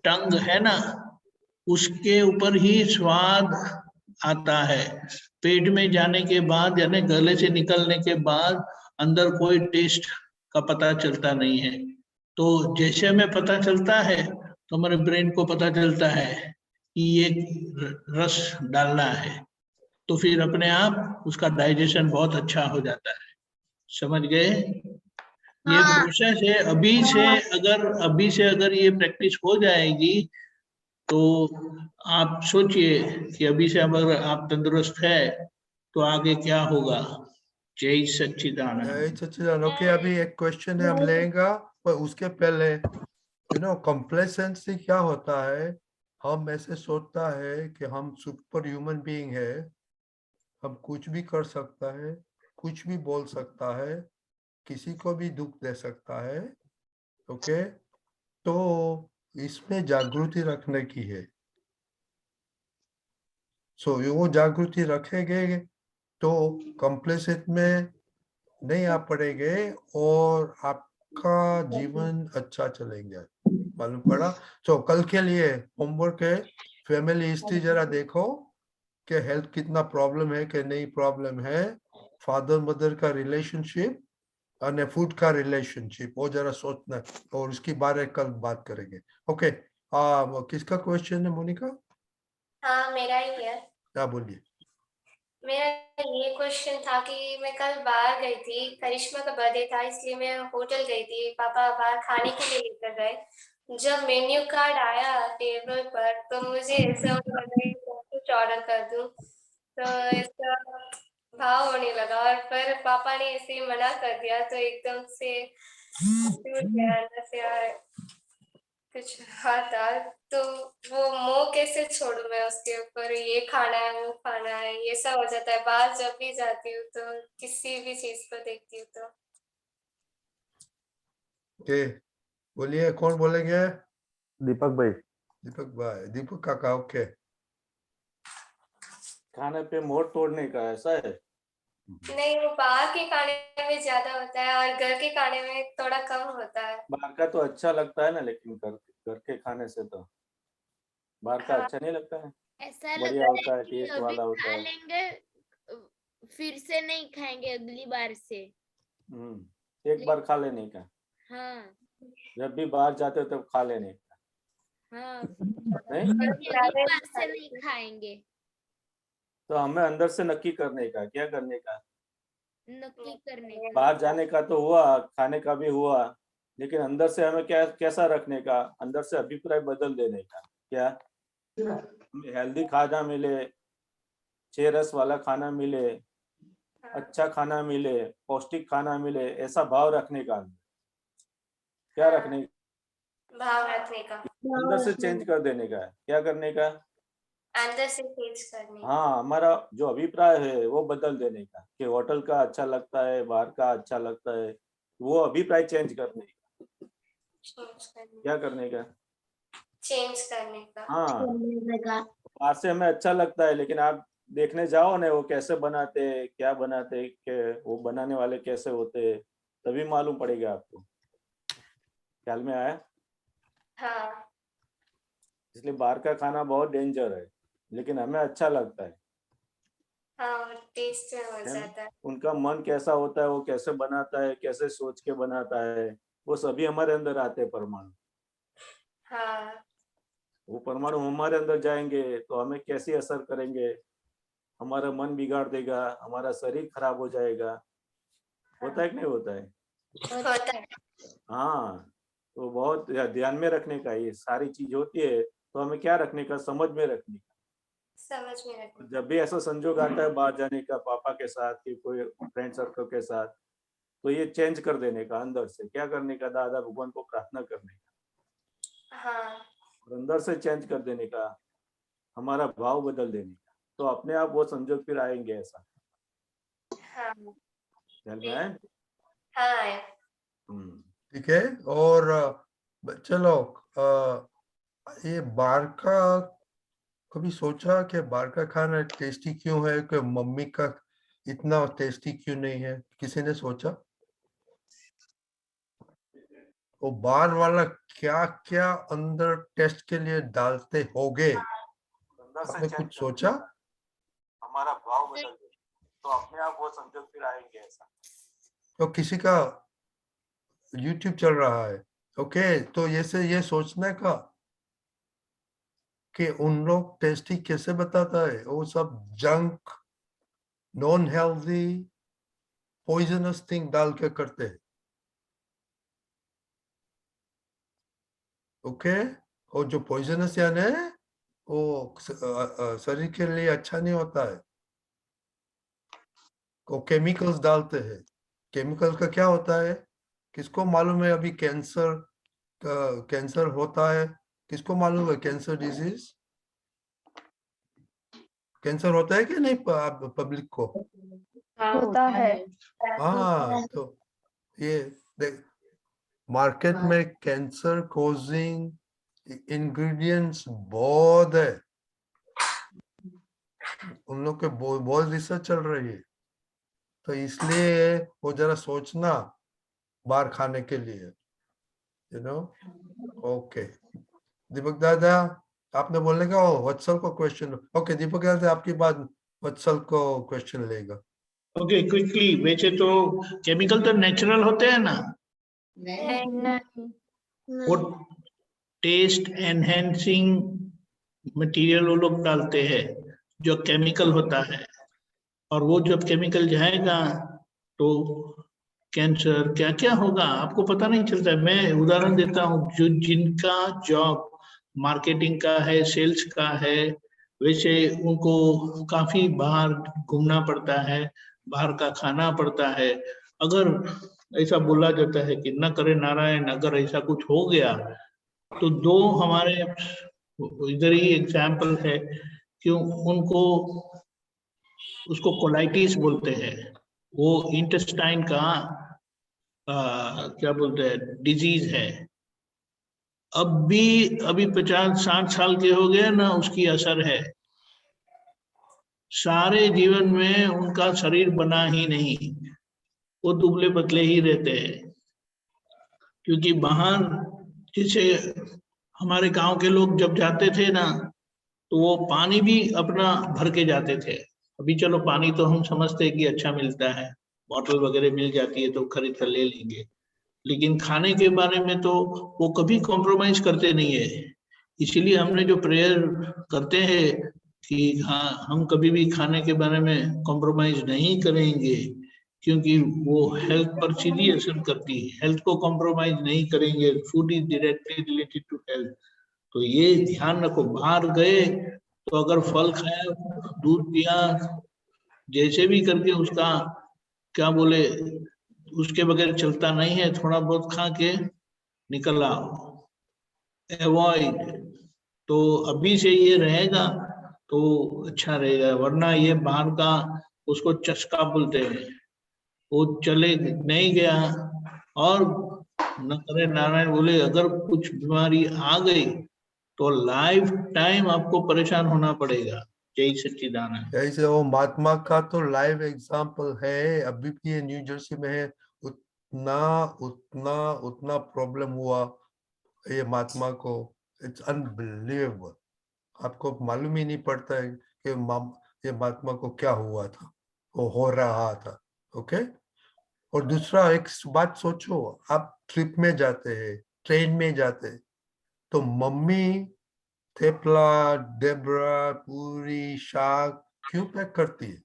टंग है ना, उसके ऊपर ही स्वाद आता है। पेट में जाने के बाद, यानी गले से निकलने के बाद अंदर कोई टेस्ट का पता चलता नहीं है। तो जैसे हमें पता चलता है तो हमारे ब्रेन को पता चलता है कि ये रस डालना है, तो फिर अपने आप उसका डाइजेशन बहुत अच्छा हो जाता है। समझ गए? ये प्रोसेस है। अभी से अगर ये प्रैक्टिस हो जाएगी तो आप सोचिए कि अभी से अगर आप तंदुरुस्त है तो आगे क्या होगा। जय सच्चिदानंद। ओके, अभी एक क्वेश्चन है हम लेंगे, पर उसके पहले कॉम्प्लेसेंसी क्या होता है? हम ऐसे सोचता है कि हम सुपर ह्यूमन बीइंग है, हम कुछ भी कर सकता है, कुछ भी बोल सकता है, किसी को भी दुख दे सकता है। ओके, तो इसमें जागृति रखने की है। सो वो जागृति रखेंगे तो कॉम्प्लेसेंट में नहीं आ पड़ेंगे और आपका जीवन अच्छा चलेगा। मालूम पड़ा? तो कल के लिए होमवर्क है, फैमिली हिस्ट्री जरा देखो कि हेल्थ कितना प्रॉब्लम है कि नहीं प्रॉब्लम है, फादर मदर का रिलेशनशिप और फूड का रिलेशनशिप, वो जरा सोचना, और उसकी बारे कल बात करेंगे। ओके, किसका क्वेश्चन है मोनिका? हाँ, मेरा ही है। क्या बोलिए। मेरा ये क्वेश्चन था कि मैं कल बाहर गई थी, करिश्मा का बर्थडे था, इसलिए मैं होटल गई थी, पापा बाहर खाने के लिए लेकर गए। जब मेन्यू कार्ड आया टेबल पर तो मुझे ऐसा लगा कि कुछ ऑर्डर कर दूं, तो ऐसा भाव होने लगा, और फिर पापा ने ऐसे ही मना कर दिया, तो एकदम से टूट गया अंदर से यार, कुछ था। तो वो मोह कैसे छोड़ू मैं उसके ऊपर, ये खाना है वो खाना है, ये सब हो जाता है। बाहर जब भी जाती हूँ तो किसी भी चीज को देखती हूँ तो। ओके, बोलिए, कौन बोलेंगे? दीपक भाई। दीपक भाई, दीपक काका। ओके, खाने पे मोड़ तोड़ने का ऐसा है? नहीं, वो बाहर के खाने में ज्यादा होता है और घर के खाने में थोड़ा कम होता है। बाहर का तो अच्छा लगता है ना, लेकिन घर के खाने से तो बाहर का अच्छा नहीं लगता है। ऐसा बढ़िया लगता होता है है, कि टेस्ट अभी वाला होता खा है। लेंगे, फिर से नहीं खाएंगे अगली बार से। एक बार खा लेने का, हाँ जब भी बाहर जाते हो तब खा लेने का, हाँ, नहीं? अगली बार से नहीं खाएंगे। तो हमें अंदर से नक्की करने का, क्या करने का? नक्की करने का। बाहर जाने का तो हुआ, खाने का भी हुआ, लेकिन अंदर से हमें क्या कैसा रखने का, अंदर से अभिप्राय बदल देने का। क्या हमें हेल्दी खाना मिले, 6 रस वाला खाना मिले, अच्छा खाना मिले, पौष्टिक खाना मिले, ऐसा भाव रखने का। क्या रखने का? भाव रखने का, अंदर से चेंज कर देने का है। क्या करने का? अंदर से चेंज करने का। हाँ, हमारा जो अभिप्राय है वो बदल देने का, कि होटल का अच्छा लगता है, बाहर का अच्छा लगता है, वो अभिप्राय चेंज करने का। क्या करने का? चेंज करने का। हाँ, करने का। बाहर से हमें अच्छा लगता है, लेकिन आप देखने जाओ ना वो कैसे बनाते हैं, क्या बनाते हैं, वो बनाने वाले कैसे होते हैं, तभी मालूम पड़ेगा आपको। ख्याल में आया? हाँ इसलिए बाहर का खाना बहुत डेंजर है, लेकिन हमें अच्छा लगता है। हाँ, और टेस्ट हो जाता है। उनका मन कैसा होता है, वो कैसे बनाता है, कैसे सोच के बनाता है, वो सभी हमारे अंदर आते हैं परमाणु। हाँ वो परमाणु हमारे अंदर जाएंगे तो हमें कैसे असर करेंगे, हमारा मन बिगाड़ देगा, हमारा शरीर खराब हो जाएगा। होता है कि नहीं होता है? होता है। हाँ, तो बहुत ध्यान में रखने का ये सारी चीज होती है, तो हमें क्या रखने का, समझ में रखने का। समझ में रखना। जब भी ऐसा संजोग आता है बाहर जाने का, पापा के साथ कि कोई फ्रेंड सर्कल के साथ, तो ये चेंज कर देने का, अंदर से क्या करने का, दादा भगवान को प्रार्थना करने का, हाँ और अंदर से चेंज कर देने का, हमारा भाव बदल देने का, तो अपने आप वो संजोग फिर आएंगे। ऐसा हाँ ध्यान में आए? हाँ ठीक है। और चलो, ये बाहर का कभी सोचा कि बाहर का खाना टेस्टी क्यों है, कि मम्मी का इतना टेस्टी क्यों नहीं है? किसी ने सोचा वो बाहर वाला क्या क्या अंदर टेस्ट के लिए डालते होगे? आपने कुछ सोचा? हमारा भाव बदल दे तो अपने आप वो संजोग फिर आएंगे। ऐसा तो किसी का YouTube चल रहा है, ओके, तो ये सोचने का कि उन लोग टेस्टी कैसे बताता है, वो सब junk, non healthy, poisonous thing डाल के करते हैं, ओके। और जो पॉइजनस यानी वो शरीर के लिए अच्छा नहीं होता है, वो केमिकल्स डालते हैं। केमिकल्स का क्या होता है, किसको मालूम है? अभी कैंसर होता है, किसको मालूम है? कैंसर डिजीज, कैंसर होता है कि नहीं पब्लिक को? होता है। हाँ, तो ये देख, मार्केट में कैंसर कॉजिंग इंग्रेडिएंट्स बहुत है, उन लोग के बहुत रिसर्च चल रही है, तो इसलिए वो जरा सोचना बाहर खाने के लिए, यू नो। ओके दीपक दादा, आपने बोलने का वत्सल को क्वेश्चन। ओके दीपक दादा, आपकी बात वत्सल को क्वेश्चन लेगा। ओके, क्विकली, वैसे तो केमिकल तो नेचुरल होते हैं ना, नहीं। वो टेस्ट एनहेंसिंग मटेरियल वो लोग डालते हैं जो केमिकल होता है, और वो जब केमिकल जाएगा तो कैंसर क्या क्या होगा आपको पता नहीं चलता है। मैं उदाहरण देता हूँ, जो जिनका जॉब मार्केटिंग का है, सेल्स का है, वैसे उनको काफी बाहर घूमना पड़ता है, बाहर का खाना पड़ता है। अगर ऐसा बोला जाता है कि न करे नारायण, अगर ऐसा कुछ हो गया तो दो हमारे इधर ही एग्जाम्पल है कि उनको, उसको कोलाइटिस बोलते हैं, वो इंटेस्टाइन का क्या बोलते हैं डिजीज है। अभी 50-60 साल के हो गए ना, उसकी असर है। सारे जीवन में उनका शरीर बना ही नहीं, वो दुबले पतले ही रहते हैं, क्योंकि बाहर जैसे हमारे गांव के लोग जब जाते थे ना, तो वो पानी भी अपना भर के जाते थे। अभी चलो पानी तो हम समझते हैं कि अच्छा मिलता है, बॉटल वगैरह मिल जाती है तो खरीद कर ले लेंगे, लेकिन खाने के बारे में तो वो कभी कॉम्प्रोमाइज करते नहीं है। इसीलिए हमने जो प्रेयर करते हैं कि हाँ, हम कभी भी खाने के बारे में कॉम्प्रोमाइज नहीं करेंगे, क्योंकि वो हेल्थ पर सीधी असर करती है। हेल्थ को कॉम्प्रोमाइज नहीं करेंगे, food is directly related to health. तो ये ध्यान रखो, बाहर गए तो अगर फल खाया, दूध पिया, जैसे भी करके उसका क्या बोले, उसके बगैर चलता नहीं है, थोड़ा बहुत खा के निकल आओ, अवॉइड। तो अभी से ये रहेगा तो अच्छा रहेगा, वरना ये बाहर का, उसको चस्का बोलते हैं, वो चले नहीं गया, और न करे नारायण बोले अगर कुछ बीमारी आ गई तो लाइफ टाइम आपको परेशान होना पड़ेगा। जय सच्चिदानंद। जैसे वो महात्मा का तो लाइव एग्जाम्पल है, अभी भी ये न्यू जर्सी में है। उतना उतना उतना प्रॉब्लम हुआ ये महात्मा को, इट्स अनबिलीवेबल। आपको मालूम ही नहीं पड़ता है कि ये महात्मा को क्या हुआ था, वो हो रहा था। ओके। और दूसरा एक बात सोचो, आप ट्रिप में जाते हैं, ट्रेन में जाते हैं, तो मम्मी थेपला, डेबरा, पूरी, शाक क्यों पैक करती है?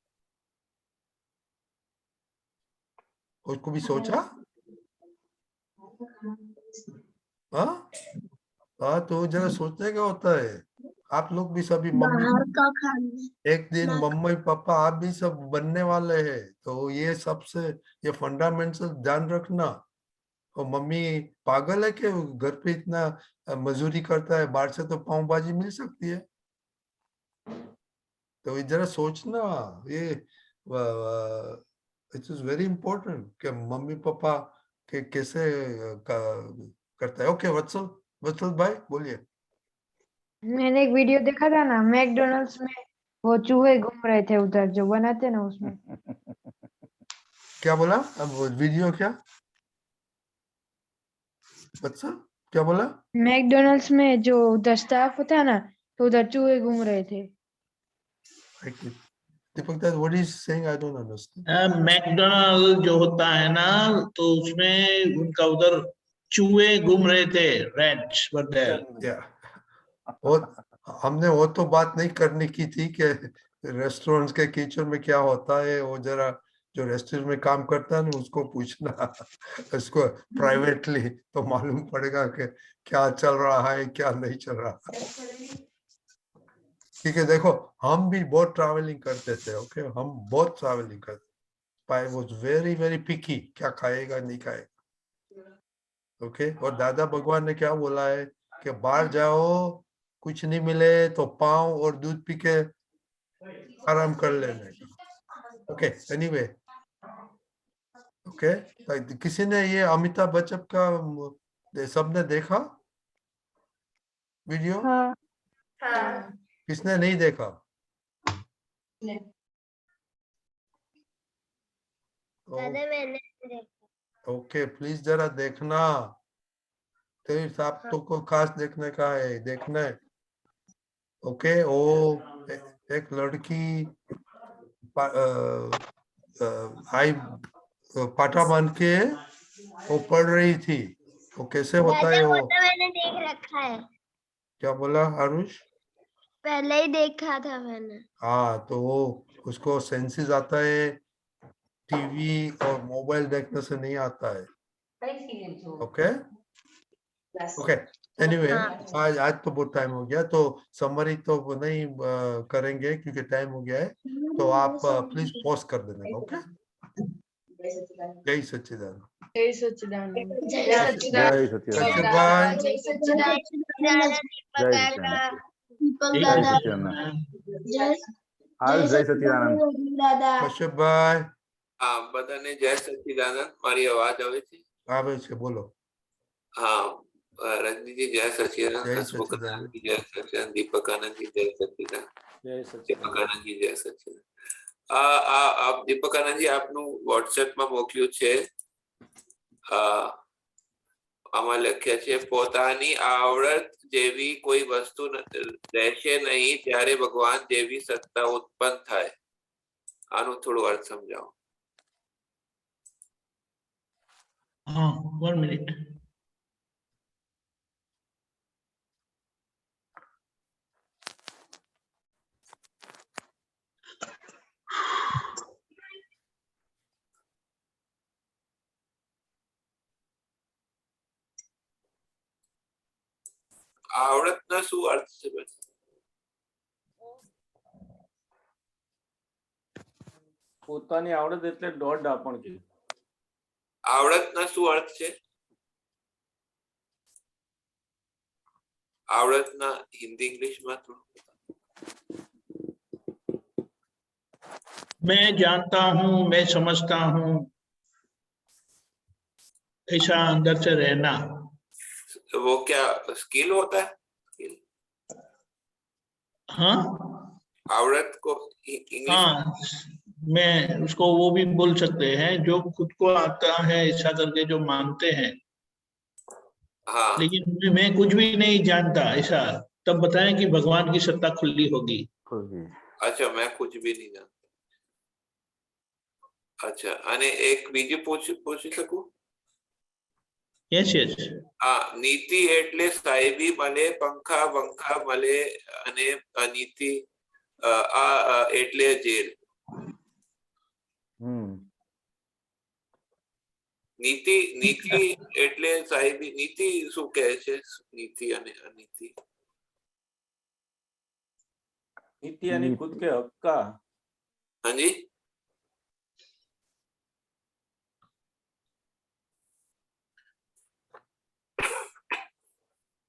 उसको भी सोचा? हाँ, तो जरा सोचने का होता है। आप लोग भी सभी मम्मी, बाहर का खाना। एक दिन मम्मी पापा आप भी सब बनने वाले हैं, तो ये सबसे ये फंडामेंटल ध्यान रखना। और मम्मी पागल है कि घर पे इतना मजदूरी करता है, बाहर से तो पाव भाजी मिल सकती है। तो ये जरा सोचना, ये इट इज वेरी इम्पोर्टेंट कि मम्मी पापा के कैसे करता है। ओके वत्सल, वत्सल भाई बोलिए। मैंने एक वीडियो देखा था ना, मैकडोनल्ड्स में वो चूहे घूम रहे थे उधर जो बनाते ना उसमें। क्या बोला? अब वीडियो क्या वत्सल, क्या बोला? मैकडोनल्ड्स में जो उधर स्टाफ होता ना, तो उधर चूहे घूम रहे थे। Deepak that what is saying, I don't understand. McDonald जो होता है ना, तो उसमें उनका उधर चूहे घूम रहे थे, रैट्स वर देयर। वो हमने वो तो बात नहीं करने की थी कि रेस्टोरेंट्स के किचन में क्या होता है, वो जरा जो रेस्टोरेंट में काम करता है ना उसको पूछना उसको प्राइवेटली, तो मालूम पड़ेगा कि क्या चल रहा है क्या नहीं चल रहा। ठीक है, देखो हम भी बहुत ट्रैवलिंग करते थे। ओके, हम बहुत ट्रैवलिंग करते, पाई वाज वेरी वेरी पिकी, क्या खाएगा नहीं खाएगा। ओके, और दादा भगवान ने क्या बोला है कि बाहर जाओ, कुछ नहीं मिले तो पाव और दूध पी के आराम कर लेने का। Okay, anyway, okay. किसी ने ये अमिताभ बच्चन का सबने देखा वीडियो? हाँ। किसने नहीं देखा? मैंने देखा। ओके, प्लीज जरा देखना। तीर्थ आप तो को खास देखने का है, देखना है। ओके, वो एक लड़की आई पाटा बांध के वो पढ़ रही थी, वो कैसे होता है वो वो? तो मैंने देख रखा है, क्या बोला आरुष? पहले ही देखा था मैंने। हाँ, तो वो उसको सेंसेस आता है, टीवी और मोबाइल देखने से नहीं आता है। ओके ओके, एनीवे, आज तो बहुत टाइम हो गया, तो समरी तो नहीं करेंगे क्योंकि टाइम हो गया है, तो आप प्लीज पॉज कर देना। ओके, जय सच्चिदानंद। जय सच्चिदानंद। जय जय सच्चिदानंद। बाय। जय सच्चिदानंद। दीपक जय दादा, सच्चिदानंद। जय जय सच्चिदानंद। दादा। કશ્યપ ભાઈ, હા, બધાને જય સચ્ચિદાનંદ. મારી અવાજ આવે છે? આવે છે, બોલો. હા, રજનીજી જય સચ્ચિદાનંદ, જય હસમુખ સચ્ચિદાનંદ. આનંદજી જય સચ્ચિદાનંદ, દીપક આનંદજી જય સચ્ચિદાનંદ, जय દીપક सच्चिदानंद। આનંદજી જય સચ્ચિદાનંદ. આપ દીપક આનંદજી આપનું વોટ્સએપમાં મોકલ્યું છે. આમાં લખ્યા છે, પોતાની આવડત જેવી કોઈ વસ્તુ રહેશે નહીં ત્યારે ભગવાન જેવી સત્તા ઉત્પન્ન થાય. આનું થોડું અર્થ સમજાવો. हाँ, 1 मिनट। આવડતનો શું અર્થ છે? પોતાની આવડત એટલે દોઢ ડાપણ કે આવડતનો શું અર્થ છે? આવડતના હિન્દી ઇંગ્લિશમાં થોડું. मैं जानता हूँ, मैं समझता हूँ, ऐसा अंदर से रहना। वो क्या स्किल होता है? हाँ आवड़त को इंग्लिश हाँ, मैं उसको वो भी बोल सकते हैं, जो खुद को आता है ऐसा करके जो मानते हैं, हाँ लेकिन मैं कुछ भी नहीं जानता ऐसा, तब बताएं कि भगवान की सत्ता खुली होगी। अच्छा मैं कुछ भी नहीं जानता। अच्छा અને એક બીજું પૂછી શકું? यस यस હા નીતિ એટલે સાહેબી મળે પંખા બંખા મળે અને અનીતિ એટલે જેલ. નીતિ નીતિ એટલે સાહેબી નીતિ શું કહે છે? નીતિ અને અનીતિ. नीति यानी खुद के हक का। हाँ जी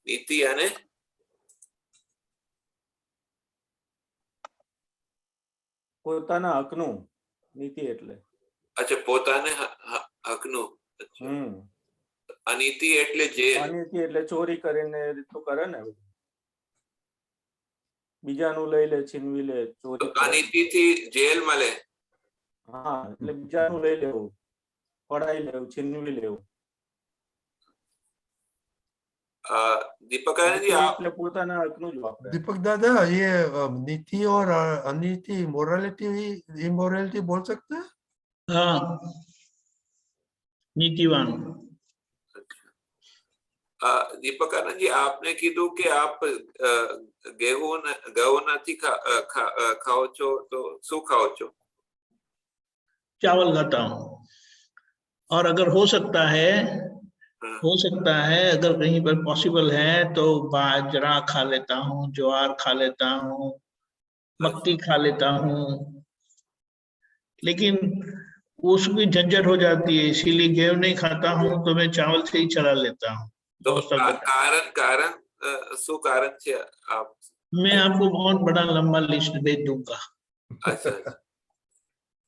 નીતિ અને પોતાના હકનું નીતિ એટલે। अच्छा પોતાને હકનું। અનીતિ એટલે જેલ। અનીતિ એટલે ચોરી કરીને એ રીતનું કરે ને, બીજાનું લઈ લે, છીનવી લે, ચોરી કરે। અનીતિ થી જેલ મળે। હા એટલે બીજાનું લઈ લેવું, પડાઈ લેવું, છીનવી લેવું। दीपक जी आप પોતાના હકનું જ વાપરે। दीपक दादा ये नीति और अनीति मोरालिटी इमोरालिटी बोल सकते हैं? हाँ नीतिवान। दीपक आनंद जी आपने कीधु कि आप गेहूं નથી ખાઓ છો તો શું ખાઓ છો? चावल खाता हूँ, और अगर हो सकता है अगर कहीं पर पॉसिबल है तो बाजरा खा लेता हूँ, ज्वार खा लेता हूँ, मक्की खा लेता हूँ, लेकिन उसकी झंझट हो जाती है, इसीलिए गेहूं नहीं खाता हूँ, तो मैं चावल से ही चला लेता हूँ। तो कारण શું કારણ છે આપ? मैं आपको बहुत बड़ा लंबा लिस्ट भेज दूंगा। अच्छा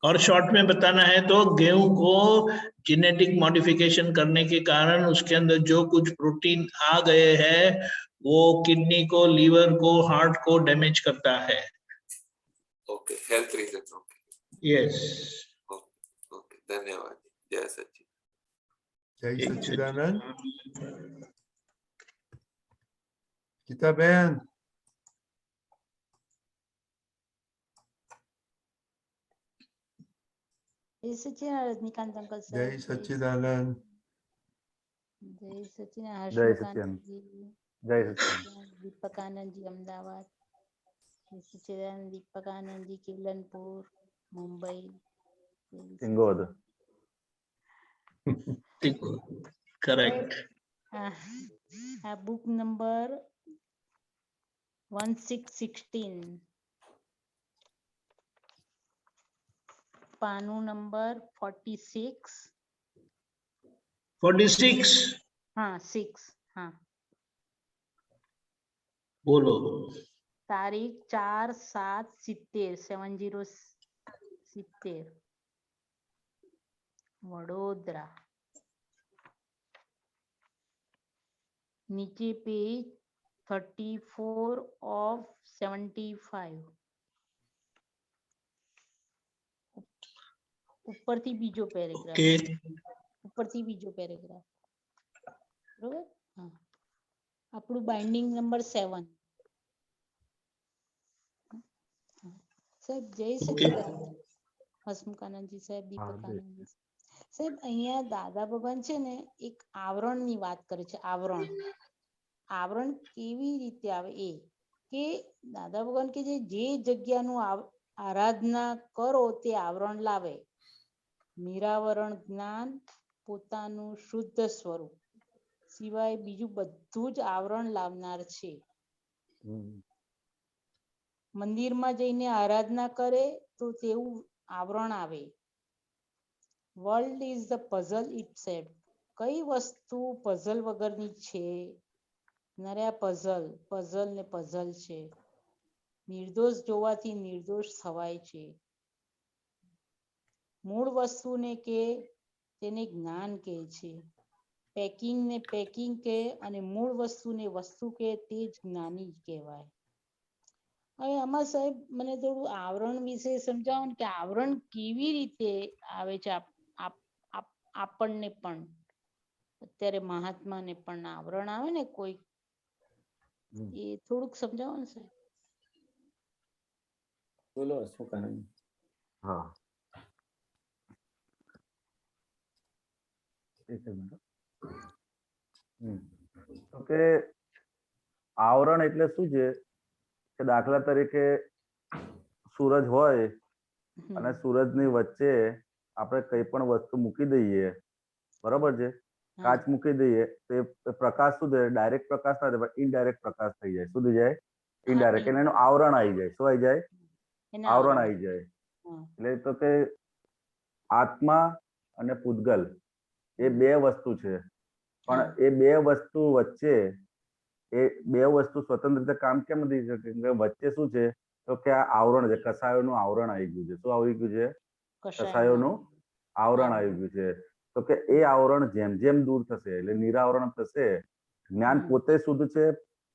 और शॉर्ट में बताना है तो गेहूं को जेनेटिक मॉडिफिकेशन करने के कारण उसके अंदर जो कुछ प्रोटीन आ गए हैं वो किडनी को, लीवर को, हार्ट को डैमेज करता है। Okay health reason. Okay yes okay धन्यवाद। जय सच्चिदानंद। जय सच्चिदानंद। गीता बहन जय सच्चिदानंद। रजनीकांत अंकल सर जय सच्चिदानंद। जय सच्चिदानंद। जय हर्षमुख सच्चिदानंद। आनंद जी, जय सच्चिदानंद। दीपक आनंद जी अहमदाबाद, जय सच्चिदानंद। दीपक आनंद जी किलनपुर मुंबई, इंगोद। करेक्ट। बुक नंबर 1616, पानु नंबर 46। 46 हाँ 6 हाँ। बोलो। तारीख 4/7/70 70 वडोदरा। नीचे पेज 34 of 75। ઉપરથી બીજો પેરેગ્રાફ, ઉપરથી બીજો પેરેગ્રાફ બરોબર। હા આપણું બાઇન્ડિંગ નંબર 7 સાહેબ। જય સચ્ચિદાનંદ। હસમુખાનંદજી સાહેબ, દીપક આનંદજી સાહેબ, અહીંયા દાદા ભગવાન છે ને એક આવરણની વાત કરે છે। આવરણ કેવી રીતે આવે એ કે દાદા ભગવાન કે જે જગ્યાનું આરાધના કરો તે આવરણ લાવે। નિરાવરણ જ્ઞાન પોતાનું શુદ્ધ સ્વરૂપ સિવાય બીજું બધું જ આવરણ લાવનાર છે। મંદિરમાં જઈને આરાધના કરે તો તેવું આવરણ આવે। World is the puzzle itself. કઈ વસ્તુ પઝલ વગરની છે? નર્યા પઝલ ને પઝલ છે। નિર્દોષ જોવાથી નિર્દોષ થવાય છે। મૂળ વસ્તુને કે તેને જ્ઞાન કહે છે। પેકિંગ ને પેકિંગ કે અને મૂળ વસ્તુને વસ્તુ કે તે જ જ્ઞાની કહેવાય। હવે આમાં સાહેબ મને થોડું આવરણ વિશે સમજાવો ને કે આવરણ કેવી રીતે આવે છે આપણને પણ અત્યારે મહાત્માને પણ આવરણ આવે ને કોઈ એ થોડુંક સમજાવો ને સાહેબ. બોલો હસમુખાનંદ. હા, એક મિનિટ. કે આવરણ એટલે શું છે કે દાખલા તરીકે સૂરજ હોય અને સૂરજની વચ્ચે આપણે કઈ પણ વસ્તુ મૂકી દઈએ, બરોબર છે, કાચ મૂકી દઈએ તો એ પ્રકાશ શું થાય, ડાયરેક્ટ પ્રકાશ ના થાય, ઇનડાયરેક્ટ પ્રકાશ થઈ જાય. શું થઈ જાય? ઇનડાયરેક્ટ. એટલે એનું આવરણ આવી જાય. શું આવી જાય? આવરણ આવી જાય. એટલે તો કે આત્મા અને પૂતગલ એ બે વસ્તુ છે, પણ એ બે વસ્તુ વચ્ચે એ બે વસ્તુ સ્વતંત્ર રીતે કામ કેમ નથી શકતી? વચ્ચે શું છે તો કે આ આવરણ છે, કસાયોનું આવરણ આવી ગયું છે. શું આવી ગયું છે? કસાયોનું આવરણ આવી ગયું છે. તો કે એ આવરણ જેમ જેમ દૂર થશે એટલે નિરાવરણ થશે. જ્ઞાન પોતે શુદ્ધ છે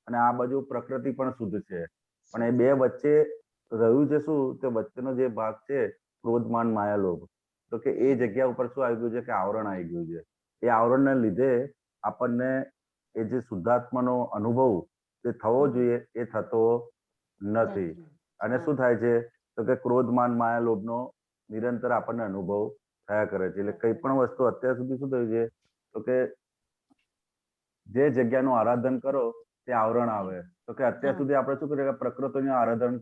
અને આ બાજુ પ્રકૃતિ પણ શુદ્ધ છે, પણ એ બે વચ્ચે રહ્યું છે શું? તે વચ્ચેનો જે ભાગ છે ક્રોધ માન માયા લોભ, તો કે એ જગ્યા ઉપર શું આવી ગયું છે કે આવરણ આવી ગયું છે. એ આવરણને લીધે આપણને એ જે શુદ્ધાત્માનો અનુભવ જે થવો જોઈએ એ થતો નથી. અને શું થાય છે તો કે ક્રોધ માન માયા લોભનો નિરંતર આપણને અનુભવ થયા કરે છે. એટલે કઈ પણ વસ્તુ અત્યાર સુધી શું થયું છે તો કે જે જગ્યાનું આરાધન કરો તે આવરણ આવે. તો કે અત્યાર સુધી આપણે શું કર્યું કે પ્રકૃતિનું આરાધન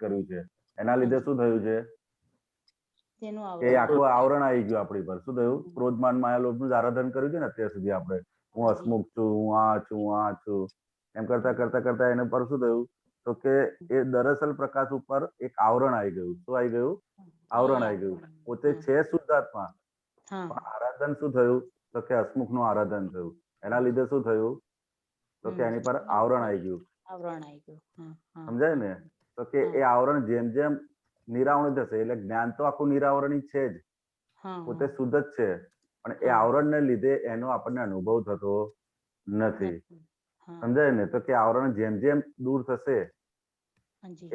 કર્યું છે, એના લીધે શું થયું છે કે આખું આવરણ આવી ગયું આપણી પર. શું થયું? ક્રોધ માન માયા લોભનું જ આરાધન કર્યું છે ને અત્યાર સુધી આપણે. હું હસમુખ છું, હું આ છું, હું આ છું, એમ કરતા કરતા કરતા એના પર શું થયું તો કે એ દરઅસલ પ્રકાશ ઉપર એક આવરણ આવી ગયું. શું આવી ગયું? આવરણ આવી ગયું. પોતે છે શુદ્ધાત્મા, પણ આરાધન શું થયું તો કે હસમુખ નું આરાધન થયું. એના લીધે શું થયું તો કે એની પર આવરણ આવી ગયું. આવરણ આવી ગયું. સમજાય ને? તો કે એ આવરણ જેમ જેમ નિરાવરણ થશે એટલે જ્ઞાન તો આખું નિરાવરણી છે જ, પોતે શુદ્ધ જ છે, પણ એ આવરણને લીધે એનો આપણને અનુભવ થતો નથી. સમજાય ને? તો કે આવરણ જેમ જેમ દૂર થશે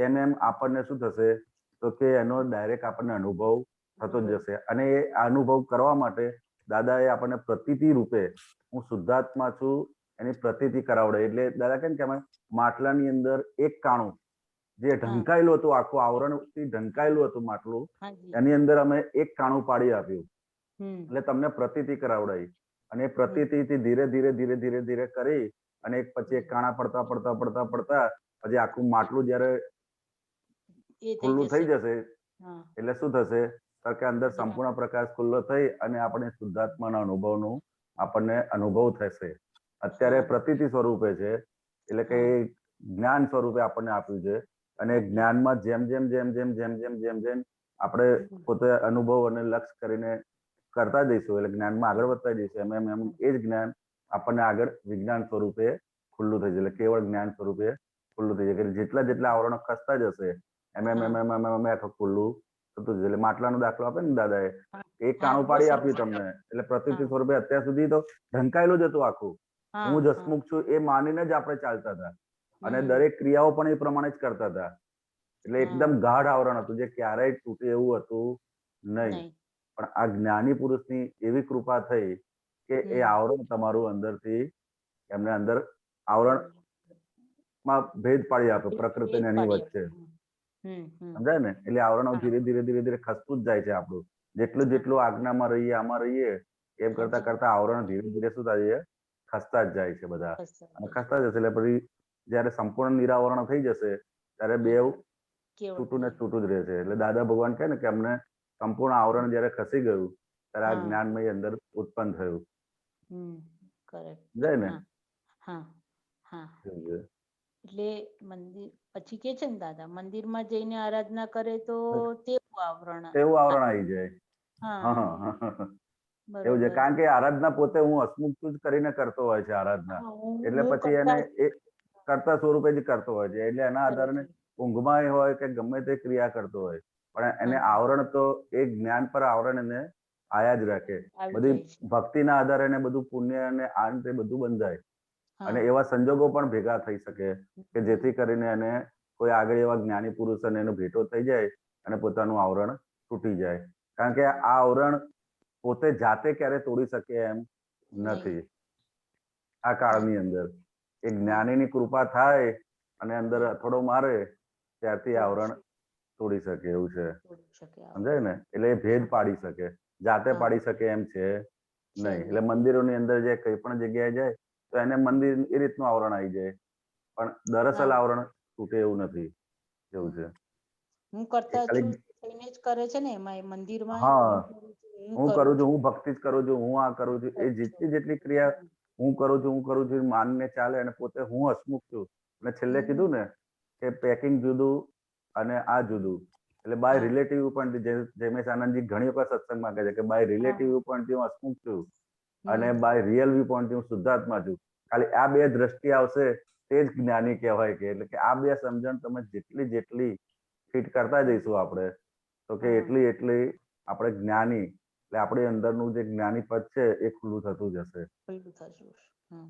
એમ એમ આપણને શું થશે તો કે એનો ડાયરેક્ટ આપણને અનુભવ થતો જ જશે. અને એ અનુભવ કરવા માટે દાદાએ આપણને પ્રતીતિ રૂપે હું શુદ્ધાત્મા છું એની પ્રતીતિ કરાવડે. એટલે દાદા કેમ કે અમે માટલાની અંદર એક કાણું જે ઢંકાયેલું હતું, આખું આવરણથી ઢંકાયેલું હતું માટલું, એની અંદર અમે એક કાણું પાડી આપ્યું. એટલે તમને પ્રતીતિ કરાવડાવી. અને એ પ્રતીતિથી ધીરે ધીરે ધીરે ધીરે ધીરે કરી અને એક પછી એક કાણા પડતા પડતા પડતા પડતા પછી આખું માટલું જયારે ખુલ્લું થઈ જશે એટલે શું થશે કે અંદર સંપૂર્ણ પ્રકાશ ખુલ્લો થઈ અને આપણે શુદ્ધાત્માના અનુભવનું આપણને અનુભવ થશે. અત્યારે પ્રતીતિ સ્વરૂપે છે, એટલે કે જ્ઞાન સ્વરૂપે આપણને આપ્યું છે. અને જ્ઞાનમાં જેમ જેમ જેમ જેમ જેમ જેમ જેમ જેમ આપણે પોતે અનુભવ અને લક્ષ્ય કરીને કરતા જઈશું એટલે જ્ઞાનમાં આગળ વધતા જઈશું એમ એમ એમ એ જ જ્ઞાન આપણને આગળ વિજ્ઞાન સ્વરૂપે ખુલ્લું થઈ જાય. એટલે કેવળ જ્ઞાન સ્વરૂપે ખુલ્લું થઈ જાય. જેટલા જેટલા આવરણો ખસતા જશે એમ એમ એમ એમ એમ આખું ખુલ્લું થતું જશે. એટલે માટલાનો દાખલો આપે ને દાદાએ, એક કાણું પાડી આપ્યું તમને એટલે પ્રતીતિ સ્વરૂપે અત્યાર સુધી તો ઢંકાયેલું જ હતું આખું. હું જ હસમુખ છું એ માનીને જ આપણે ચાલતા હતા અને દરેક ક્રિયાઓ પણ એ પ્રમાણે જ કરતા હતા. એટલે એકદમ ગાઢ આવરણ હતું જે ક્યારેય તૂટે એવું હતું નહીં. પણ આ જ્ઞાની પુરુષની એવી કૃપા થઈ કે એ આવરણ તમારું અંદરથી એમને અંદર આવરણ માં ભેદ પાડી આપ્યો પ્રકૃતિ ને એની વચ્ચે. સમજાય ને? એટલે આવરણ ધીરે ધીરે ધીરે ધીરે ખસતું જ જાય છે આપણું. જેટલું જેટલું આજ્ઞામાં રહીએ આમાં રહીએ એમ કરતા કરતા આવરણ ધીરે ધીરે શું થાય છે ખસતા જ જાય છે બધા. અને ખસતા જશે એટલે પછી જયારે સંપૂર્ણ નિરાવરણ થઈ જશે ત્યારે બેવ છૂટું ને છૂટું જ રહેશે. એટલે દાદા ભગવાન કહે ને કે અમને સંપૂર્ણ આવરણ જયારે ખસી ગયું ત્યારે આ જ્ઞાનમય અંદર ઉત્પન્ન થયું. સમજાય ને? એટલે મંદિર પછી કે છે ને દાદા મંદિરમાં જઈને આરાધના કરે તો તેવું આવરણ આવી જાય. એવું છે કારણ કે આરાધના પોતે હું હસમુખ જ કરીને કરતો હોય છે આરાધના. એટલે પછી એને એ કરતા સ્વરૂપે જ કરતો હોય છે. એટલે એના આધારે ઊંઘમાં હોય કે ગમે તે ક્રિયા કરતો હોય પણ એને આવરણ તો એ જ્ઞાન પર આવરણ એને આયા જ રાખે. બધી ભક્તિના આધારે એને બધું પુણ્ય અને આન તે બધું બંધાય. અને એવા સંજોગો પણ ભેગા થઈ શકે કે જેથી કરીને એને કોઈ આગળ એવા જ્ઞાની પુરુષ અને એનો ભેટો થઈ જાય અને પોતાનું આવરણ તૂટી જાય, કારણ કે આ આવરણ પોતે જાતે ક્યારે તોડી શકે એમ નથી. આ કાળની અંદર એક જ્ઞાનીની કૃપા થાય અને અંદર અથડો મારે ત્યારથી આવરણ તોડી શકે એવું છે. સમજાય ને? એટલે એ ભેદ પાડી શકે, જાતે પાડી શકે એમ છે નહીં. એટલે મંદિરોની અંદર જે કઈ પણ જગ્યાએ જાય તો એને મંદિર એ રીતનું આવરણ આવી જાય, પણ દરઅસલ આવરણ તૂટે એવું નથી. એવું છે. હું કરતા છું થઈને જ કરે છે ને એમાં એ મંદિરમાં. હા, હું કરું છું, હું ભક્તિ જ કરું છું, હું આ કરું છું, એ જેટલી ક્રિયા હું કરું છું માનને ચાલે, અને પોતે હું હસમુખ છું. અને છેલ્લે કીધું ને કે પેકિંગ જુદું અને આ જુદું, એટલે by relative point Jaymesh Anandji ઘણી વખત સત્સંગમાં કહે છે કે બાય રિલેટિવ પોઈન્ટ હું હસમુખ છું અને બાય રિયલ વ્યૂ પોઈન્ટ હું શુદ્ધાત્મા છું. ખાલી આ બે દ્રષ્ટિ આવશે તે જ જ્ઞાની કહેવાય. કે એટલે કે આ બે સમજણ તમે જેટલી ફિટ કરતા જઈશું આપણે, તો કે એટલી આપણે જ્ઞાની, એટલે આપણી અંદરનું જે જ્ઞાની પદ છે એ ખુલ્લું થતું જશે.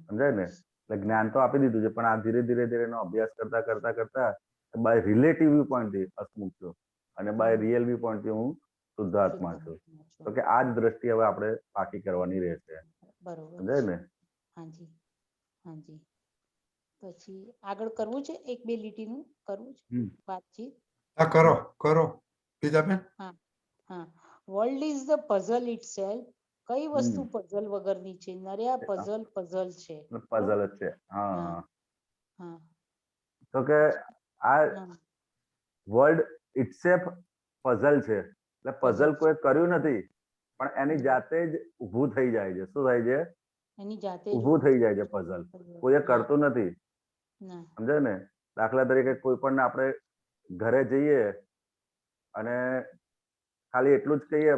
સમજાય ને? એટલે જ્ઞાન તો આપી દીધું છે, પણ આ ધીરે ધીરે એનો અભ્યાસ કરતા બાય રિલેટિવ વ્યૂ પોઈન્ટ થી હસમુખ છું અને બાય રિયલ વ્યૂ પોઈન્ટ થી હું શુદ્ધાત્મા છું. તો કે આ જ દ્રષ્ટિ હવે આપણે પાકી કરવાની રહેશે. સમજાય ને? હાજી હાજી. પછી આગળ કરવું છે, એક બે લીટીનું કરવું છે વાતચીત. હા, કરો બીજાબેન. હા. World is the puzzle itself. કઈ વસ્તુ પઝલ વગરની છે? નર્યા પઝલ છે. પઝલ જ છે. હા. તો કે આ વર્લ્ડ ઇટસેલ્ફ પઝલ છે. એટલે પઝલ કોઈ કર્યું નથી, પણ એની જાતે જ ઊભું થઈ જાય છે. શું થાય છે? એની જાતે ઊભું થઈ જાય છે પઝલ. કોઈ કરતું નથી. સમજાય ને? દાખલા તરીકે કોઈ પણ આપણે ઘરે જઈએ અને ખાલી એટલું જ કહીએ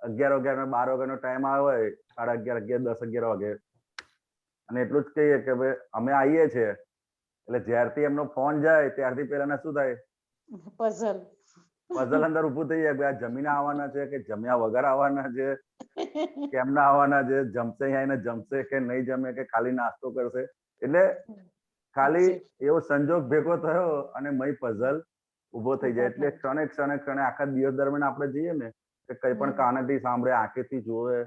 11 વાગ્યાનો 12 વાગ્યાનો ટાઈમ આવ્યો હોય, 11:30, 10, 11 વાગે, અને એટલું જ કહીએ કે ભાઈ અમે આવીએ છીએ, એટલે જ્યારથી એમનો ફોન જાય ત્યારથી પેલા શું થાય? પઝલ અંદર ઉભું થઈ જાય. આ જમીને આવવાના છે કે જમ્યા વગર આવવાના છે, કેમના આવવાના છે, જમશે આવીને જમશે કે નહીં જમે, કે ખાલી નાસ્તો કરશે. એટલે ખાલી એવો સંજોગ ભેગો થયો અને મય પઝલ ઉભો થઈ જાય. એટલે ક્ષણે આખા દિવસ દરમિયાન આપણે જઈએ ને કે કઈ પણ કાનેથી સાંભળે, આંખેથી જોવે,